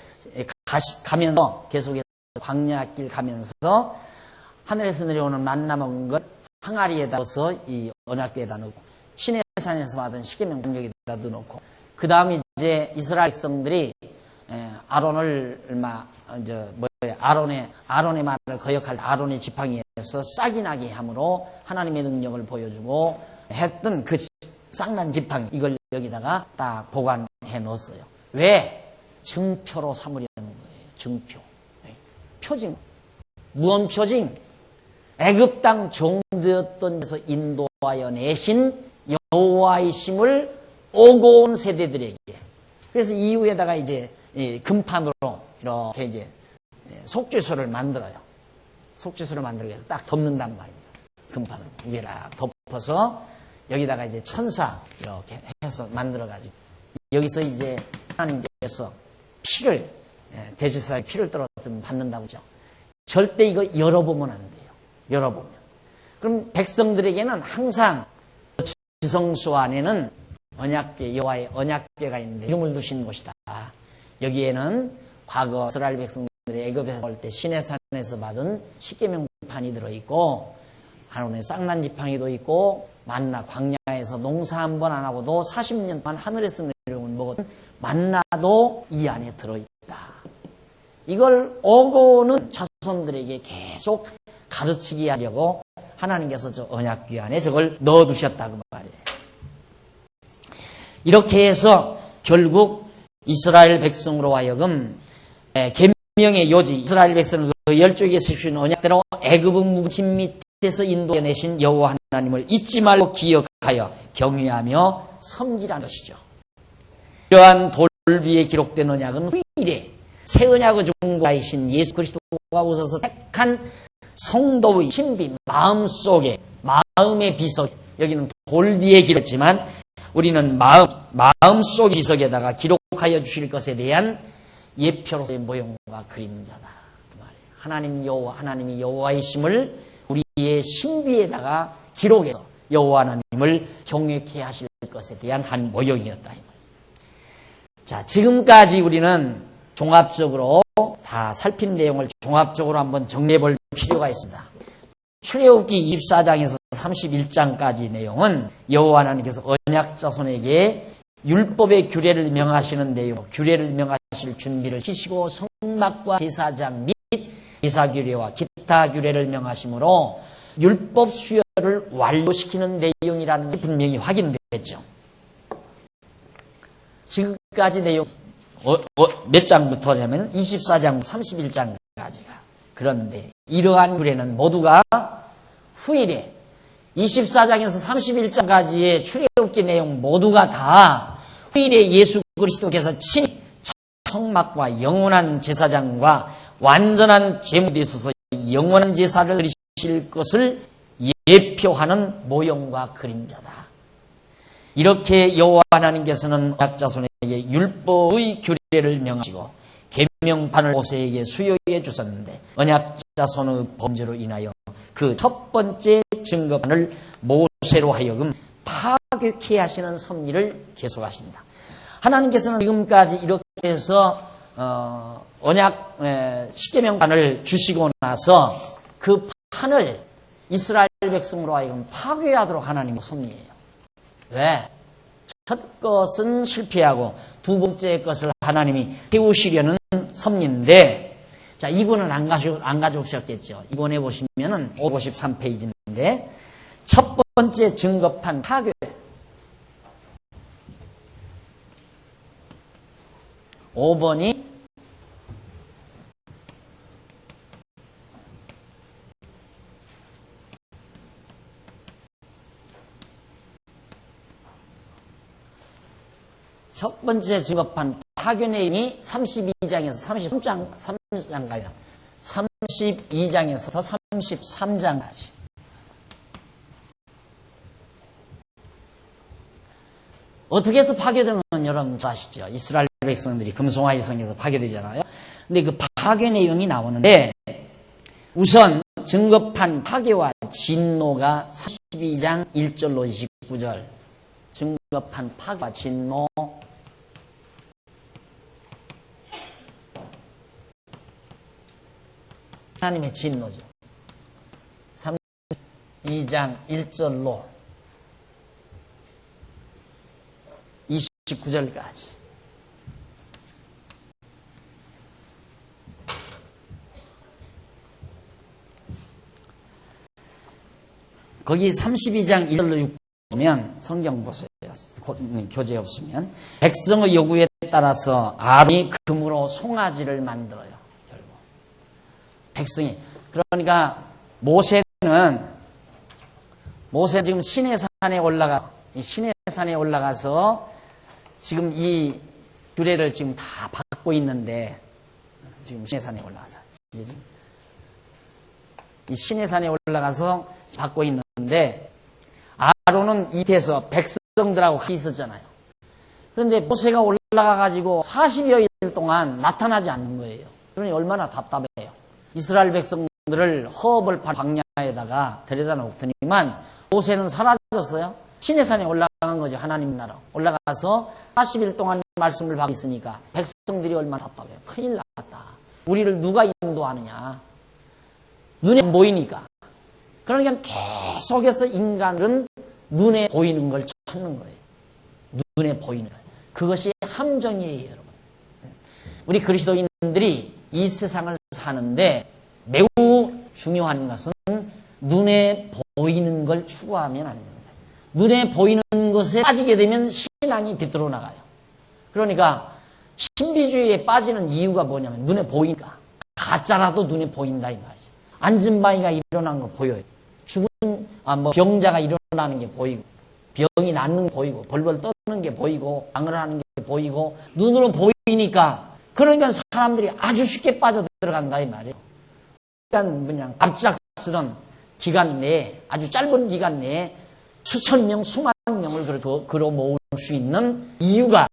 가면서 계속해서 광야길 가면서 하늘에서 내려오는 만나 먹은 것 항아리에다 넣어서 이 언약궤에다 넣고 시내산에서 받은 십계명 여기다 넣어놓고 그 다음 이제 이스라엘 백성들이 아론을 아론의 말을 거역할 아론의 지팡이에서 싹이 나게 함으로 하나님의 능력을 보여주고 했던 그 쌍난 지팡이 이걸 여기다가 딱 보관해 놓았어요. 왜? 증표로 삼으려는 거예요. 증표. 표징. 무언 표징? 애굽 땅 종되었던 데서 인도하여 내신 여호와이심을 오고 온 세대들에게. 그래서 이후에다가 이제 금판으로 이렇게 이제 속죄소를 만들어요. 속죄소를 만들게 해서 딱 덮는단 말입니다. 금판으로 위에다 덮어서 여기다가 이제 천사 이렇게 해서 만들어가지고 여기서 이제 하나님께서 피를 대제사의 피를 떨어뜨리면 받는다고 하죠. 절대 이거 열어보면 안 돼요. 열어보면. 그럼 백성들에게는 항상 지성소 안에는 언약궤, 여호와의 언약궤가 있는데 이름을 두신 곳이다. 여기에는 과거 이스라엘 백성들이 애굽에서 올 때 시내산에서 받은 십계명판이 들어있고 아론의 쌍난 지팡이도 있고 만나 광야에서 농사 한 번 안 하고도 40년 동안 하늘에서 내려온 먹었던 만나도 이 안에 들어있다. 이걸 오고는 자손들에게 계속 가르치게 하려고 하나님께서 저 언약궤 안에 저걸 넣어두셨다고 말이에요. 이렇게 해서 결국 이스라엘 백성으로 하여금 계명의 요지 이스라엘 백성을 그 열조에게 쓰신 언약대로 애굽의 묵심 밑에서 인도해내신 여호와 하나님을 잊지 말고 기억하여 경외하며 섬기라는 것이죠. 이러한 돌비에 기록된 언약은 후일에 새 언약의 중보자이신 예수 그리스도가 오셔서 택한 성도의 신비 마음속에 마음의 비석 여기는 돌비에 기록했지만 우리는 마음속 비석에다가 기록하여 주실 것에 대한 예표로서의 모형과 그림자다. 그 말이에요. 하나님이 여호와이심을 우리의 신비에다가 기록해서 여호와 하나님을 경외케 하실 것에 대한 한 모형이었다. 자, 지금까지 우리는 종합적으로 다 살핀 내용을 종합적으로 한번 정리해 볼 필요가 있습니다. 출애굽기 24장에서 31장까지 내용은 여호와 하나님께서 언약 자손에게 율법의 규례를 명하시는 내용, 규례를 명하실 준비를 시키시고 성막과 제사장 및 제사규례와 기타 규례를 명하시므로 율법 수여를 완료시키는 내용이라는 게 분명히 확인됐죠. 지금까지 내용 몇 장부터냐면 24장 31장까지가. 그런데 이러한 규례는 모두가 후일에 24장에서 31장까지의 출애굽기 내용 모두가 다 후일에 예수 그리스도께서 친히 성막과 영원한 제사장과 완전한 제물에 있어서 영원한 제사를 드리실 것을 예표하는 모형과 그림자다. 이렇게 여호와 하나님께서는 언약자손에게 율법의 규례를 명하시고 계명판을 모세에게 수여해 주셨는데 언약자손의 범죄로 인하여 그 첫 번째 증거판을 모세로 하여금 파괴케 하시는 섭리를 계속하신다. 하나님께서는 지금까지 이렇게 해서 언약 십계명판을 주시고 나서 그 판을 이스라엘 백성으로 하여금 파괴하도록 하나님의 섭리예요. 왜? 첫 것은 실패하고 두 번째 것을 하나님이 세우시려는 섭리인데, 자, 이번은 안 가져오셨겠죠. 이번에 보시면은 53페이지인데, 첫 번째 증거판 파괴. 5번이 첫 번째 증거판 파괴 내용이 32장에서 33장까지, 32장에서 33장까지. 어떻게 해서 파괴되는 건 여러분 잘 아시죠? 이스라엘 백성들이 금송아지 성에서 파괴되잖아요. 근데 그 파괴 내용이 나오는데, 우선 증거판 파괴와 진노가 32장 1절로 29절. 증거판 파괴와 진노. 하나님의 진노죠. 32장 1절로 29절까지. 거기 32장 1절로 6보면 성경 보세요. 교재 없으면. 백성의 요구에 따라서 아론이 금으로 송아지를 만들어요. 결국. 백성이. 그러니까 모세는 지금 시내산에 올라가서 지금 이 규례를 지금 다 받고 있는데, 지금 시내산에 올라가서 이 시내산에 올라가서 받고 있는데, 아론은 이 밑에서 백성들하고 같이 있었잖아요. 그런데 모세가 올라가가지고 40여일 동안 나타나지 않는 거예요. 그러니 얼마나 답답해요. 이스라엘 백성들을 허업을 광야에다가 데려다 놓더니만 모세는 사라졌어요. 시내산에 올라간 거죠. 하나님 나라 올라가서 40일 동안 말씀을 받고 있으니까 백성들이 얼마나 답답해요. 큰일 났다. 우리를 누가 인도하느냐. 눈에 안 보이니까. 그러니까 계속해서 인간은 눈에 보이는 걸 찾는 거예요. 눈에 보이는 걸. 그것이 함정이에요, 여러분. 우리 그리스도인들이 이 세상을 사는데 매우 중요한 것은 눈에 보이는 걸 추구하면 안 됩니다. 눈에 보이는 것에 빠지게 되면 신앙이 뒤틀어 나가요. 그러니까 신비주의에 빠지는 이유가 뭐냐면 눈에 보이니까. 가짜라도 눈에 보인다 이 말이죠. 안전바위가 일어난 거 보여요. 병자가 일어나는 게 보이고, 병이 낫는 게 보이고, 벌벌 떠는 게 보이고, 방을 하는 게 보이고, 눈으로 보이니까, 그러니까 사람들이 아주 쉽게 빠져들어간다 이 말이에요. 그러니까 갑작스런 기간 내에, 아주 짧은 기간 내에 수천 명, 수만 명을 걸어 모을 수 있는 이유가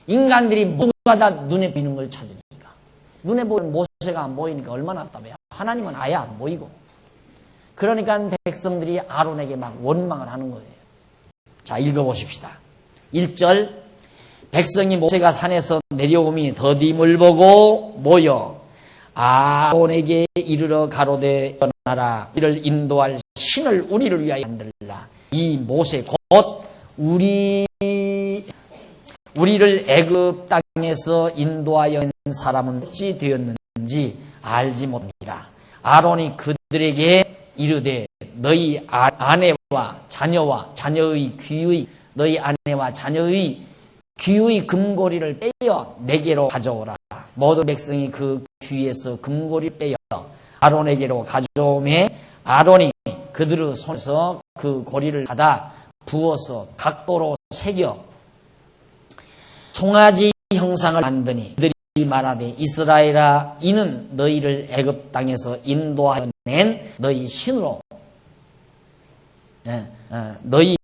인간들이 모두가 다 눈에 보이는 걸 찾으니까. 눈에 보이는 모세가 안 보이니까 얼마나 답답해요. 하나님은 아예 안 보이고. 그러니까 백성들이 아론에게 막 원망을 하는 거예요. 자, 읽어보십시다. 1절, 백성이 모세가 산에서 내려오미 더딤을 보고 모여 아론에게 이르러 가로되 떠나라. 이를 인도할 신을 우리를 위하여 만들라. 이 모세 곧 우리를 애굽 땅에서 인도하여 낸 사람은 어찌 되었는지 알지 못하니라. 아론이 그들에게 이르되 너희 아내와 자녀와 자녀의 귀의 너희 아내와 자녀의 귀의 금고리를 빼어 내게로 가져오라. 모든 백성이 그 귀에서 금고리를 빼어 아론에게로 가져오매 아론이 그들의 손에서 그 고리를 받아 부어서 각도로 새겨 송아지 형상을 만드니 그들이 말하되 이스라엘아 이는 너희를 애굽 땅에서 인도하여 낸 너희 신으로 너희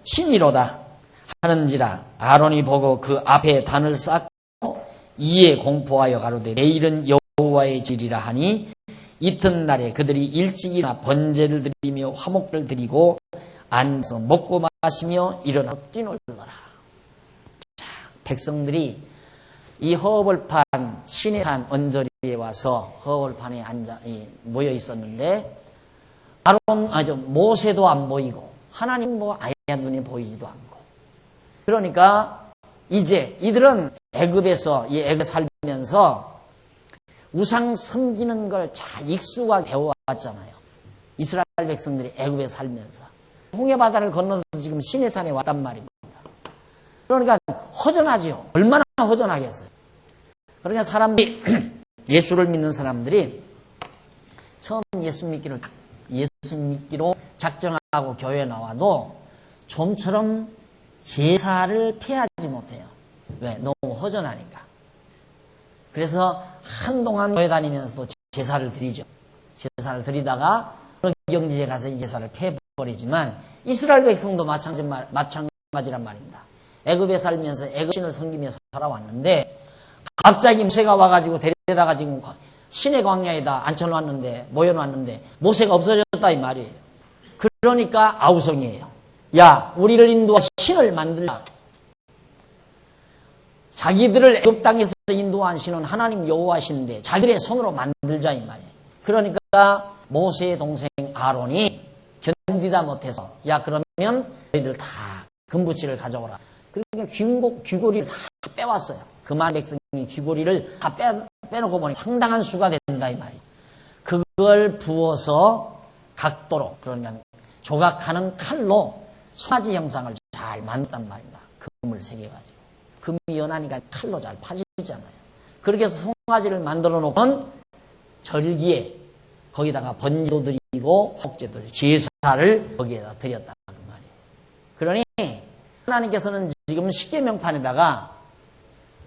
신이로다 하는지라. 아론이 보고 그 앞에 단을 쌓고 이에 공포하여 가로되 내일은 여호와의 질이라 하니 이튿날에 그들이 일찍 일어나 번제를 드리며 화목을 드리고 앉아서 먹고 마시며 일어나 뛰놀더라. 자, 백성들이 이 허벌판 시내산 언저리에 와서 허벌판에 앉아 모여 있었는데 모세도 안 보이고 하나님 뭐 아예 눈에 보이지도 않고. 그러니까 이제 이들은 애굽에서 이 애굽에 살면서 우상 섬기는 걸 잘 익숙하게 배워왔잖아요. 이스라엘 백성들이 애굽에 살면서 홍해바다를 건너서 지금 시내산에 왔단 말입니다. 그러니까 허전하지요. 얼마나 허전하겠어요. 그러니까 사람들이 예수를 믿는 사람들이 처음 예수 믿기로 작정하고 교회에 나와도 좀처럼 제사를 피하지 못해요. 왜? 너무 허전하니까. 그래서 한동안 교회 다니면서도 제사를 드리죠. 제사를 드리다가 경지에 가서 이 제사를 피해버리지만 이스라엘 백성도 마찬가지란 말입니다. 애굽에 살면서 애굽신을 섬기면서 살아왔는데 갑자기 모세가 와가지고 데려다가 지금 신의 광야에다 앉혀놨는데 모여놨는데 모세가 없어졌다 이 말이에요. 그러니까 아우성이에요. 야, 우리를 인도하 신을 만들자. 자기들을 애굽 땅에서 인도한 신은 하나님 여호와신데 자기들의 손으로 만들자 이 말이에요. 그러니까 모세의 동생 아론이 견디다 못해서 야, 그러면 너희들 다 금붙이를 가져오라. 그러니까 귀고리를 다 빼왔어요. 그만 백성이 귀고리를 다 빼놓고 보니 상당한 수가 된다 이 말이죠. 그걸 부어서 각도로, 그러면 조각하는 칼로 송아지 형상을 잘 만든단 말입니다. 금을 새겨가지고. 금이 연하니까 칼로 잘 파지잖아요. 그렇게 해서 송아지를 만들어 놓은 절기에 거기다가 번제도 드리고 혹제도 드리고 제사를 거기에다 드렸다 그 말이에요. 그러니 하나님께서는 지금 십계명판에다가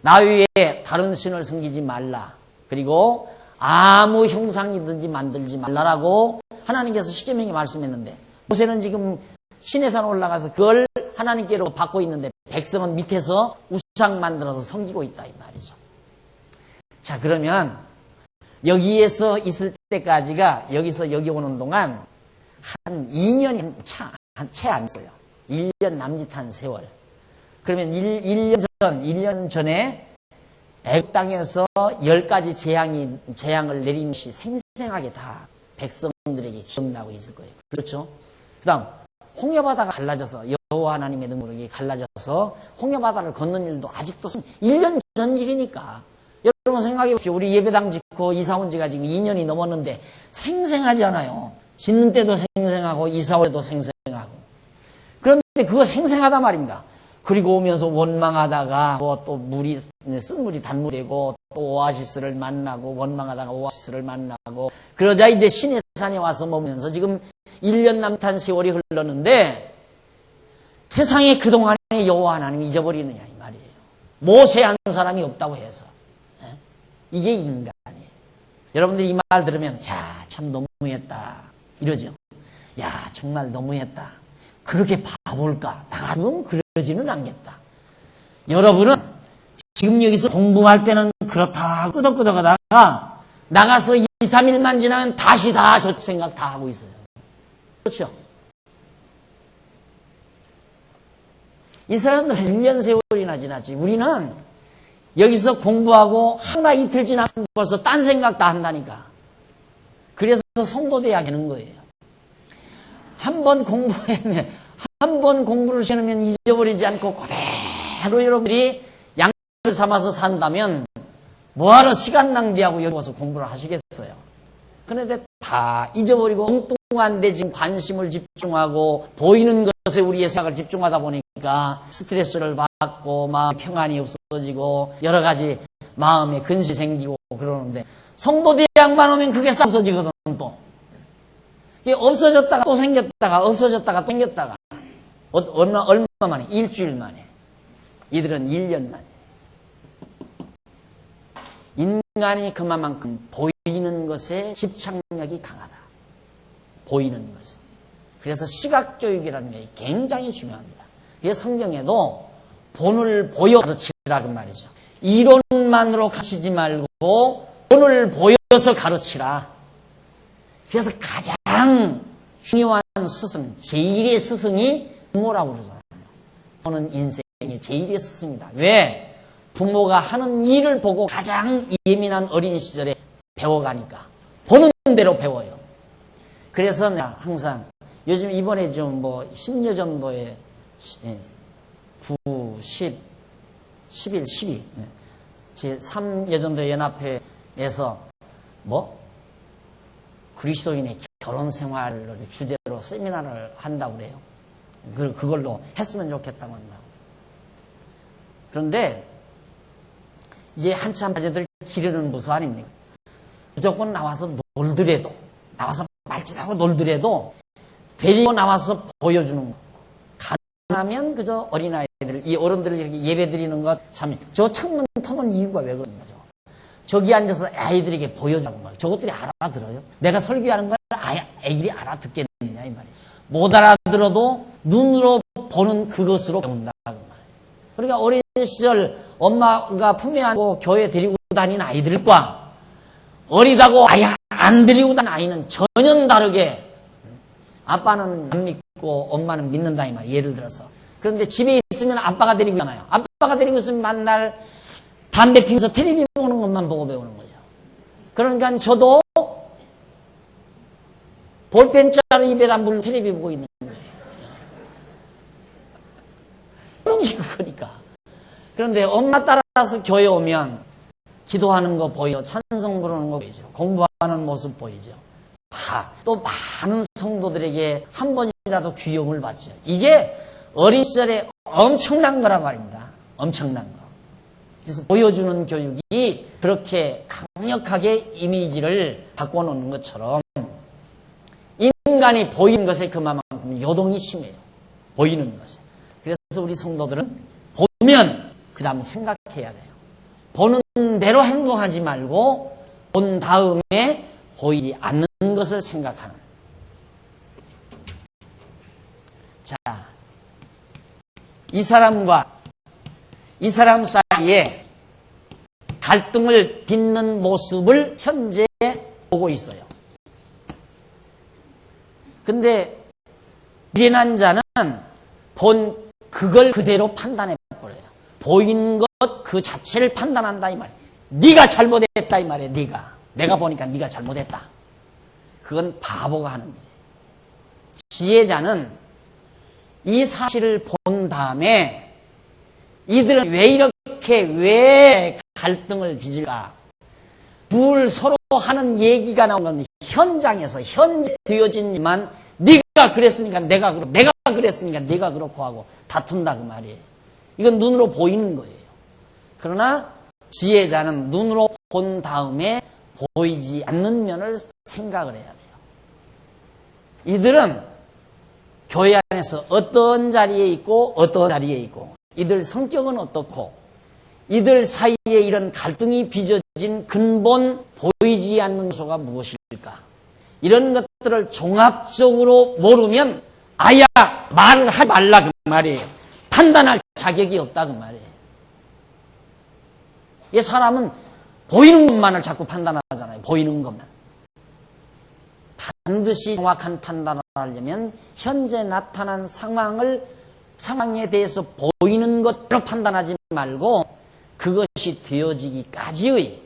나 위에 다른 신을 섬기지 말라. 그리고 아무 형상이든지 만들지 말라라고 하나님께서 십계명에 말씀했는데 모세는 지금 시내산 올라가서 그걸 하나님께로 받고 있는데 백성은 밑에서 우상 만들어서 섬기고 있다 이 말이죠. 자, 그러면 여기에서 있을 때까지가 여기서 여기 오는 동안 한 2년이 채 안 있어요. 1년 남짓한 세월. 그러면 1년 전에 애굽 땅에서 10가지 재앙을 내린 것이 생생하게 다 백성들에게 기억나고 있을 거예요. 그렇죠? 그 다음 홍해바다가 갈라져서 여호와 하나님의 능력이 갈라져서 홍해바다를 걷는 일도 아직도 1년 전 일이니까 여러분 생각해 보십시오. 우리 예배당 짓고 이사 온 지가 지금 2년이 넘었는데 생생하지 않아요. 짓는 때도 생생하고 이사 올 때도 생생하고. 그런데 그거 생생하단 말입니다. 그리고 오면서 원망하다가 또 쓴물이 단물이 되고 또 오아시스를 만나고 원망하다가 오아시스를 만나고 그러자 이제 시내산에 와서 머무면서 지금 1년 남짓한 세월이 흘렀는데 세상에 그동안에 여호와 하나님이 잊어버리느냐 이 말이에요. 모세 한 사람이 없다고 해서. 이게 인간이에요. 여러분들 이 말 들으면 야, 참 너무했다 이러죠. 야, 정말 너무했다. 그렇게 바볼까? 나 같으면 그러지는 않겠다. 여러분은 지금 여기서 공부할 때는 그렇다 끄덕끄덕 하다가 나가서 2, 3일만 지나면 다시 다 저 생각 다 하고 있어요. 그렇죠? 이 사람들 1년 세월이나 지났지. 우리는 여기서 공부하고 하나 이틀 지나면 벌써 딴 생각 다 한다니까. 그래서 성도돼야 되는 거예요. 한 번 공부하면, 한 번 공부를 시작하면 잊어버리지 않고 그대로 여러분들이 양식을 삼아서 산다면 뭐하러 시간 낭비하고 여기 와서 공부를 하시겠어요. 그런데 다 잊어버리고 엉뚱한 데 지금 관심을 집중하고 보이는 것에 우리의 생각을 집중하다 보니까 스트레스를 받고 마음 평안이 없어지고 여러 가지 마음에 근심이 생기고 그러는데 성도대학만 오면 그게 싹 없어지거든 또. 이게 없어졌다가 또 생겼다가 없어졌다가 또 생겼다가 얼마 만에? 일주일 만에. 이들은 1년 만에. 인간이 그만큼 보이는 것에 집착력이 강하다. 보이는 것에. 그래서 시각교육이라는 게 굉장히 중요합니다. 그래서 성경에도 본을 보여 가르치라 그 말이죠. 이론만으로 가르치지 말고 본을 보여서 가르치라. 그래서 가장 중요한 스승, 제1의 스승이 부모라고 그러잖아요. 부모는 인생의 제1의 스승이다. 왜? 부모가 하는 일을 보고 가장 예민한 어린 시절에 배워가니까. 보는 대로 배워요. 그래서 내가 항상 요즘 이번에 좀 뭐 10여 정도의 9, 10, 11, 12 제3여 정도 연합회에서 뭐 그리스도인의 결혼 생활을 주제로 세미나를 한다고 그래요. 그걸로 했으면 좋겠다고 한다고. 그런데 이제 한참 자제들 기르는 부서 아닙니까? 무조건 나와서 놀더라도, 나와서 말짓하고 놀더라도 데리고 나와서 보여주는 거. 가능하면 그저 어린아이들, 이 어른들을 이렇게 예배 드리는 것, 참, 저 창문 터는 이유가 왜 그런 거죠? 저기 앉아서 아이들에게 보여주는 거예요. 저것들이 알아들어요? 내가 설교하는 걸 아이들이 알아듣겠느냐, 이 말이에요. 못 알아들어도 눈으로 보는 그것으로 배운다, 그 말이에요. 그러니까 어린 시절 엄마가 품에 안고 교회 데리고 다니는 아이들과 어리다고 아예 안 데리고 다니는 아이는 전혀 다르게 아빠는 안 믿고 엄마는 믿는다 이 말이에요. 예를 들어서. 그런데 집에 있으면 아빠가 데리고 있잖아요. 아빠가 데리고 있으면 만날 담배 피면서 텔레비 보는 것만 보고 배우는 거죠. 그러니까 저도 볼펜자루 입에다 물 텔레비 보고 있는 거예요. 그런 게 그거니까. 그런데 엄마 따라서 교회 오면 기도하는 거 보여, 찬송 부르는 거 보이죠. 공부하는 모습 보이죠. 다 또 많은 성도들에게 한 번이라도 귀여움을 받죠. 이게 어린 시절에 엄청난 거란 말입니다. 엄청난 거. 그래서 보여주는 교육이 그렇게 강력하게 이미지를 바꿔놓는 것처럼 인간이 보이는 것에 그만큼 요동이 심해요. 보이는 것에. 그래서 우리 성도들은 보면 그 다음 생각해야 돼요. 보는 대로 행동하지 말고 본 다음에 보이지 않는 것을 생각하는. 자, 이 사람과 이 사람 사이에 갈등을 빚는 모습을 현재 보고 있어요. 근데 미련한 자는 본 그걸 그대로 판단해 버려요. 보이는 것 그 자체를 판단한다 이 말이에요. 네가 잘못했다 이 말이에요. 내가 보니까 네가 잘못했다. 그건 바보가 하는 일이에요. 지혜자는 이 사실을 본 다음에 이들은 왜 갈등을 빚을까? 둘 서로 하는 얘기가 나오는 현장에서 현재 되어진만 네가 그랬으니까 내가 그랬으니까 네가 그렇고 하고 다툰다 그 말이에요. 이건 눈으로 보이는 거예요. 그러나 지혜자는 눈으로 본 다음에 보이지 않는 면을 생각을 해야 돼요. 이들은 교회 안에서 어떤 자리에 있고 어떤 자리에 있고 이들 성격은 어떻고 이들 사이에 이런 갈등이 빚어진 근본 보이지 않는 요소가 무엇일까? 이런 것들을 종합적으로 모르면 아야 말을 하지 말라 그 말이에요. 판단할 자격이 없다 그 말이에요. 이 사람은 보이는 것만을 자꾸 판단하잖아요. 보이는 것만. 반드시 정확한 판단을 하려면 현재 나타난 상황에 대해서 보이는 것으로 판단하지 말고 그것이 되어지기까지의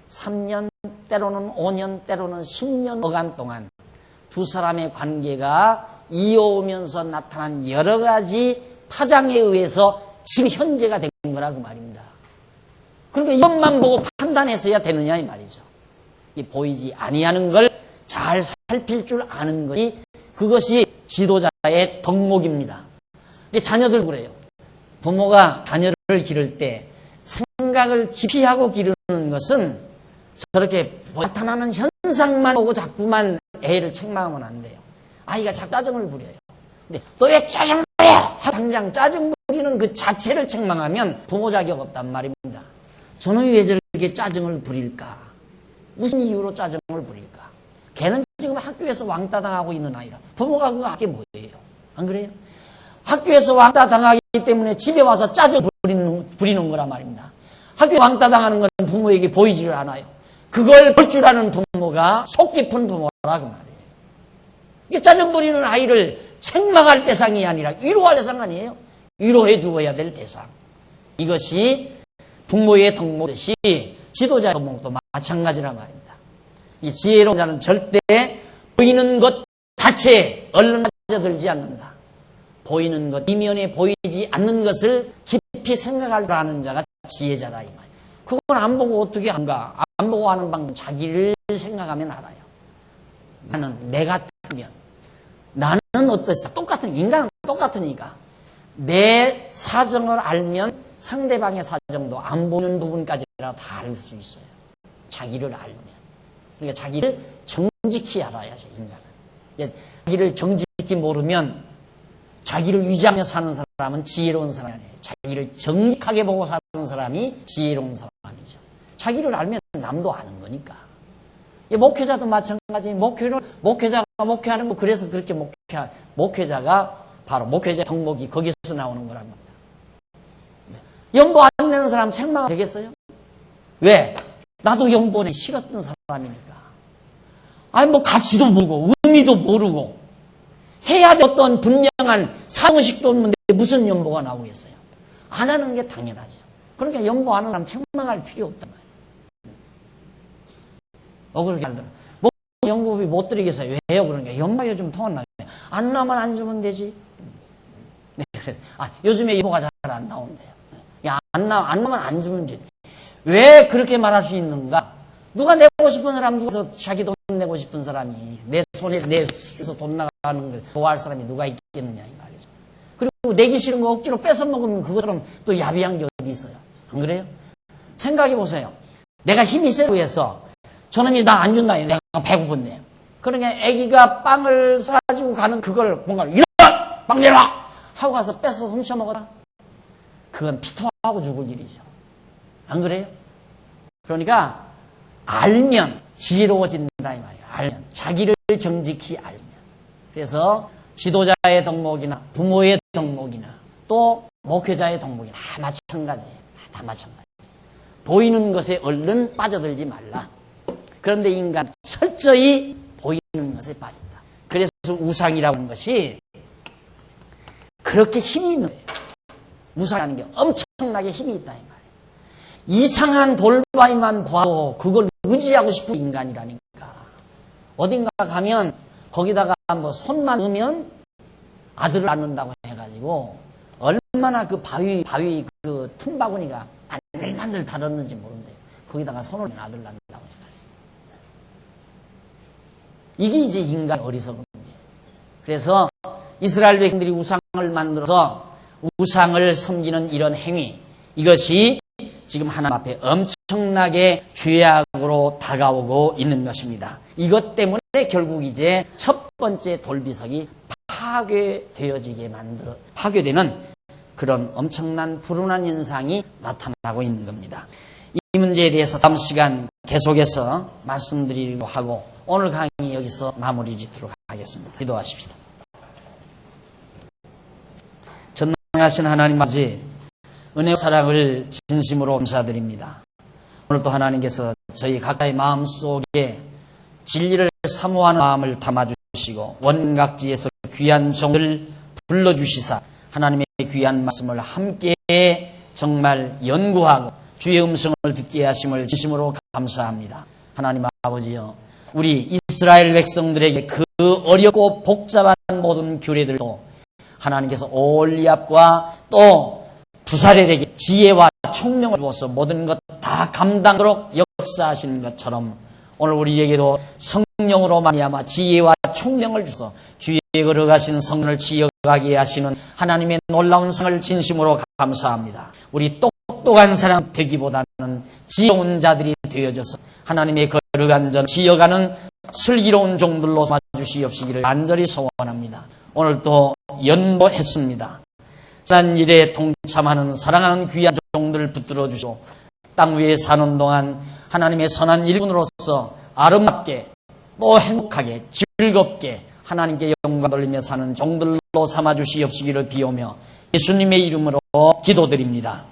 3년, 때로는 5년, 때로는 10년 어간 동안 두 사람의 관계가 이어오면서 나타난 여러 가지 파장에 의해서 지금 현재가 된 거라고 말입니다. 그러니까 이것만 보고 판단했어야 되느냐 이 말이죠. 이 보이지 아니하는 걸 잘 살필 줄 아는 것이 그것이 지도자의 덕목입니다. 근데 자녀들 그래요. 부모가 자녀를 기를 때 생각을 깊이 하고 기르는 것은 저렇게 나타나는 현상만 보고 자꾸만 애를 책망하면 안 돼요. 아이가 자꾸 짜증을 부려요. 근데 너 왜 짜증을 부려? 당장 짜증 부리는 그 자체를 책망하면 부모 자격 없단 말입니다. 저는 왜 저렇게 짜증을 부릴까? 무슨 이유로 짜증을 부릴까? 걔는 지금 학교에서 왕따 당하고 있는 아이라 부모가 그거 할 게 뭐예요? 안 그래요? 학교에서 왕따 당하기 때문에 집에 와서 짜증 부리는 거란 말입니다. 학교에 왕따 당하는 건 부모에게 보이지를 않아요. 그걸 볼 줄 아는 부모가 속 깊은 부모라 그 말이에요. 이게 짜증 부리는 아이를 책망할 대상이 아니라 위로할 대상 아니에요? 위로해 주어야 될 대상. 이것이 부모의 덕목이듯이 지도자의 덕목도 마찬가지란 말입니다. 이 지혜로운 자는 절대 보이는 것 자체에 얼른 하지 빠져들지 않는다. 보이는 것, 이면에 보이지 않는 것을 깊이 생각하는 자가 지혜자다 이 말. 그건 안 보고 어떻게 한가? 안 보고 하는 방법, 자기를 생각하면 알아요. 나는 내 같으면, 나는 어떻습니까? 똑같은, 인간은 똑같으니까. 내 사정을 알면 상대방의 사정도 안 보는 부분까지라 다 알 수 있어요. 자기를 알면. 그러니까 자기를 정직히 알아야죠, 인간은. 자기를 정직히 모르면 자기를 위장하며 사는 사람은 지혜로운 사람이 아니에요. 자기를 정직하게 보고 사는 사람이 지혜로운 사람이죠. 자기를 알면 남도 아는 거니까. 목회자도 마찬가지. 목회자가 목회하는 거, 그래서 그렇게 목회자가 바로 목회자 덕목이 거기서 나오는 거란 말이야. 연보 안 내는 사람 책망 되겠어요? 왜? 나도 연보 내기 싫었던 사람이니까. 아니, 뭐 가치도 모르고, 의미도 모르고, 해야 될 어떤 분명한 상식도 없는데 무슨 연보가 나오겠어요? 안 하는 게 당연하죠. 그러니까 연보 안 하는 사람 책망할 필요 없단 말이에요. 그렇게 하더라. 뭐, 연구비 못 드리겠어요. 왜요? 그러니까 연마 요즘 통화 나요. 안 나면 안 주면 되지. 네, 그래. 요즘에 연보가 잘 안 나온대요. 야, 안 나면 안 주면 되지. 왜 그렇게 말할 수 있는가? 누가 내고 싶은 사람, 누가서 자기 돈 내고 싶은 사람이, 내 수에서 돈 나가는 걸 좋아할 사람이 누가 있겠느냐, 이 말이죠. 그리고 내기 싫은 거 억지로 뺏어 먹으면 그것처럼 또 야비한 게 어디 있어요? 안 그래요? 생각해 보세요. 내가 힘이 세고 해서 저놈이 나 안 준다, 내가 배고픈데. 그러니까 애기가 빵을 사가지고 가는 그걸 뭔가, 이런! 빵 내놔! 하고 가서 뺏어서 훔쳐먹어라. 그건 피토하고 죽을 일이죠. 안 그래요? 그러니까, 알면 지혜로워진다, 이 말이에요. 알면. 자기를 정직히 알면. 그래서 지도자의 덕목이나 부모의 덕목이나 또 목회자의 덕목이나 다 마찬가지예요. 다 마찬가지. 보이는 것에 얼른 빠져들지 말라. 그런데 인간 철저히 보이는 것에 빠진다. 그래서 우상이라고 하는 것이 그렇게 힘이 있는 거예요. 우상이라는 게 엄청나게 힘이 있다 이 말이에요. 이상한 돌바위만 봐도 그걸 의지하고 싶은 인간이라니까. 어딘가 가면 거기다가 뭐 손만 넣으면 아들을 낳는다고 해가지고 얼마나 그 바위 그 틈바구니가 만들만들 달았는지 모르는데 거기다가 손을 넣으면 아들 낳는다고 해가지고. 이게 이제 인간의 어리석은 거예요. 그래서 이스라엘 백성들이 우상을 만들어서 우상을 섬기는 이런 행위, 이것이 지금 하나님 앞에 엄청나게 죄악으로 다가오고 있는 것입니다. 이것 때문에 결국 이제 첫 번째 돌비석이 파괴되는 그런 엄청난 불운한 현상이 나타나고 있는 겁니다. 이 문제에 대해서 다음 시간 계속해서 말씀드리려고 하고 오늘 강의 여기서 마무리 짓도록 하겠습니다. 기도하십시다. 전능하신 하나님 아버지, 은혜와 사랑을 진심으로 감사드립니다. 오늘도 하나님께서 저희 각자의 마음속에 진리를 사모하는 마음을 담아주시고 원각지에서 귀한 종을 불러주시사 하나님의 귀한 말씀을 함께 정말 연구하고 주의 음성을 듣게 하심을 진심으로 감사합니다. 하나님 아버지여, 우리 이스라엘 백성들에게 그 어렵고 복잡한 모든 규례들도 하나님께서 올리압과 또 부사렐에게 지혜와 총명을 주어서 모든 것 다 감당하도록 역사하시는 것처럼 오늘 우리에게도 성령으로 말미암아 지혜와 총명을 주셔서 주의 걸어가신 성령을 지어가게 하시는 하나님의 놀라운 성을 진심으로 감사합니다. 우리 똑똑한 사람 되기보다는 지혜로운 자들이 되어져서 하나님의 걸어간 전 지어가는 슬기로운 종들로 삼아주시옵시기를 간절히 소원합니다. 오늘도 연보했습니다. 산 일에 동참하는 사랑하는 귀한 종들을 붙들어 주시고 땅 위에 사는 동안 하나님의 선한 일꾼으로서 아름답게 또 행복하게 즐겁게 하나님께 영광 돌리며 사는 종들로 삼아주시옵시기를 비오며 예수님의 이름으로 기도드립니다.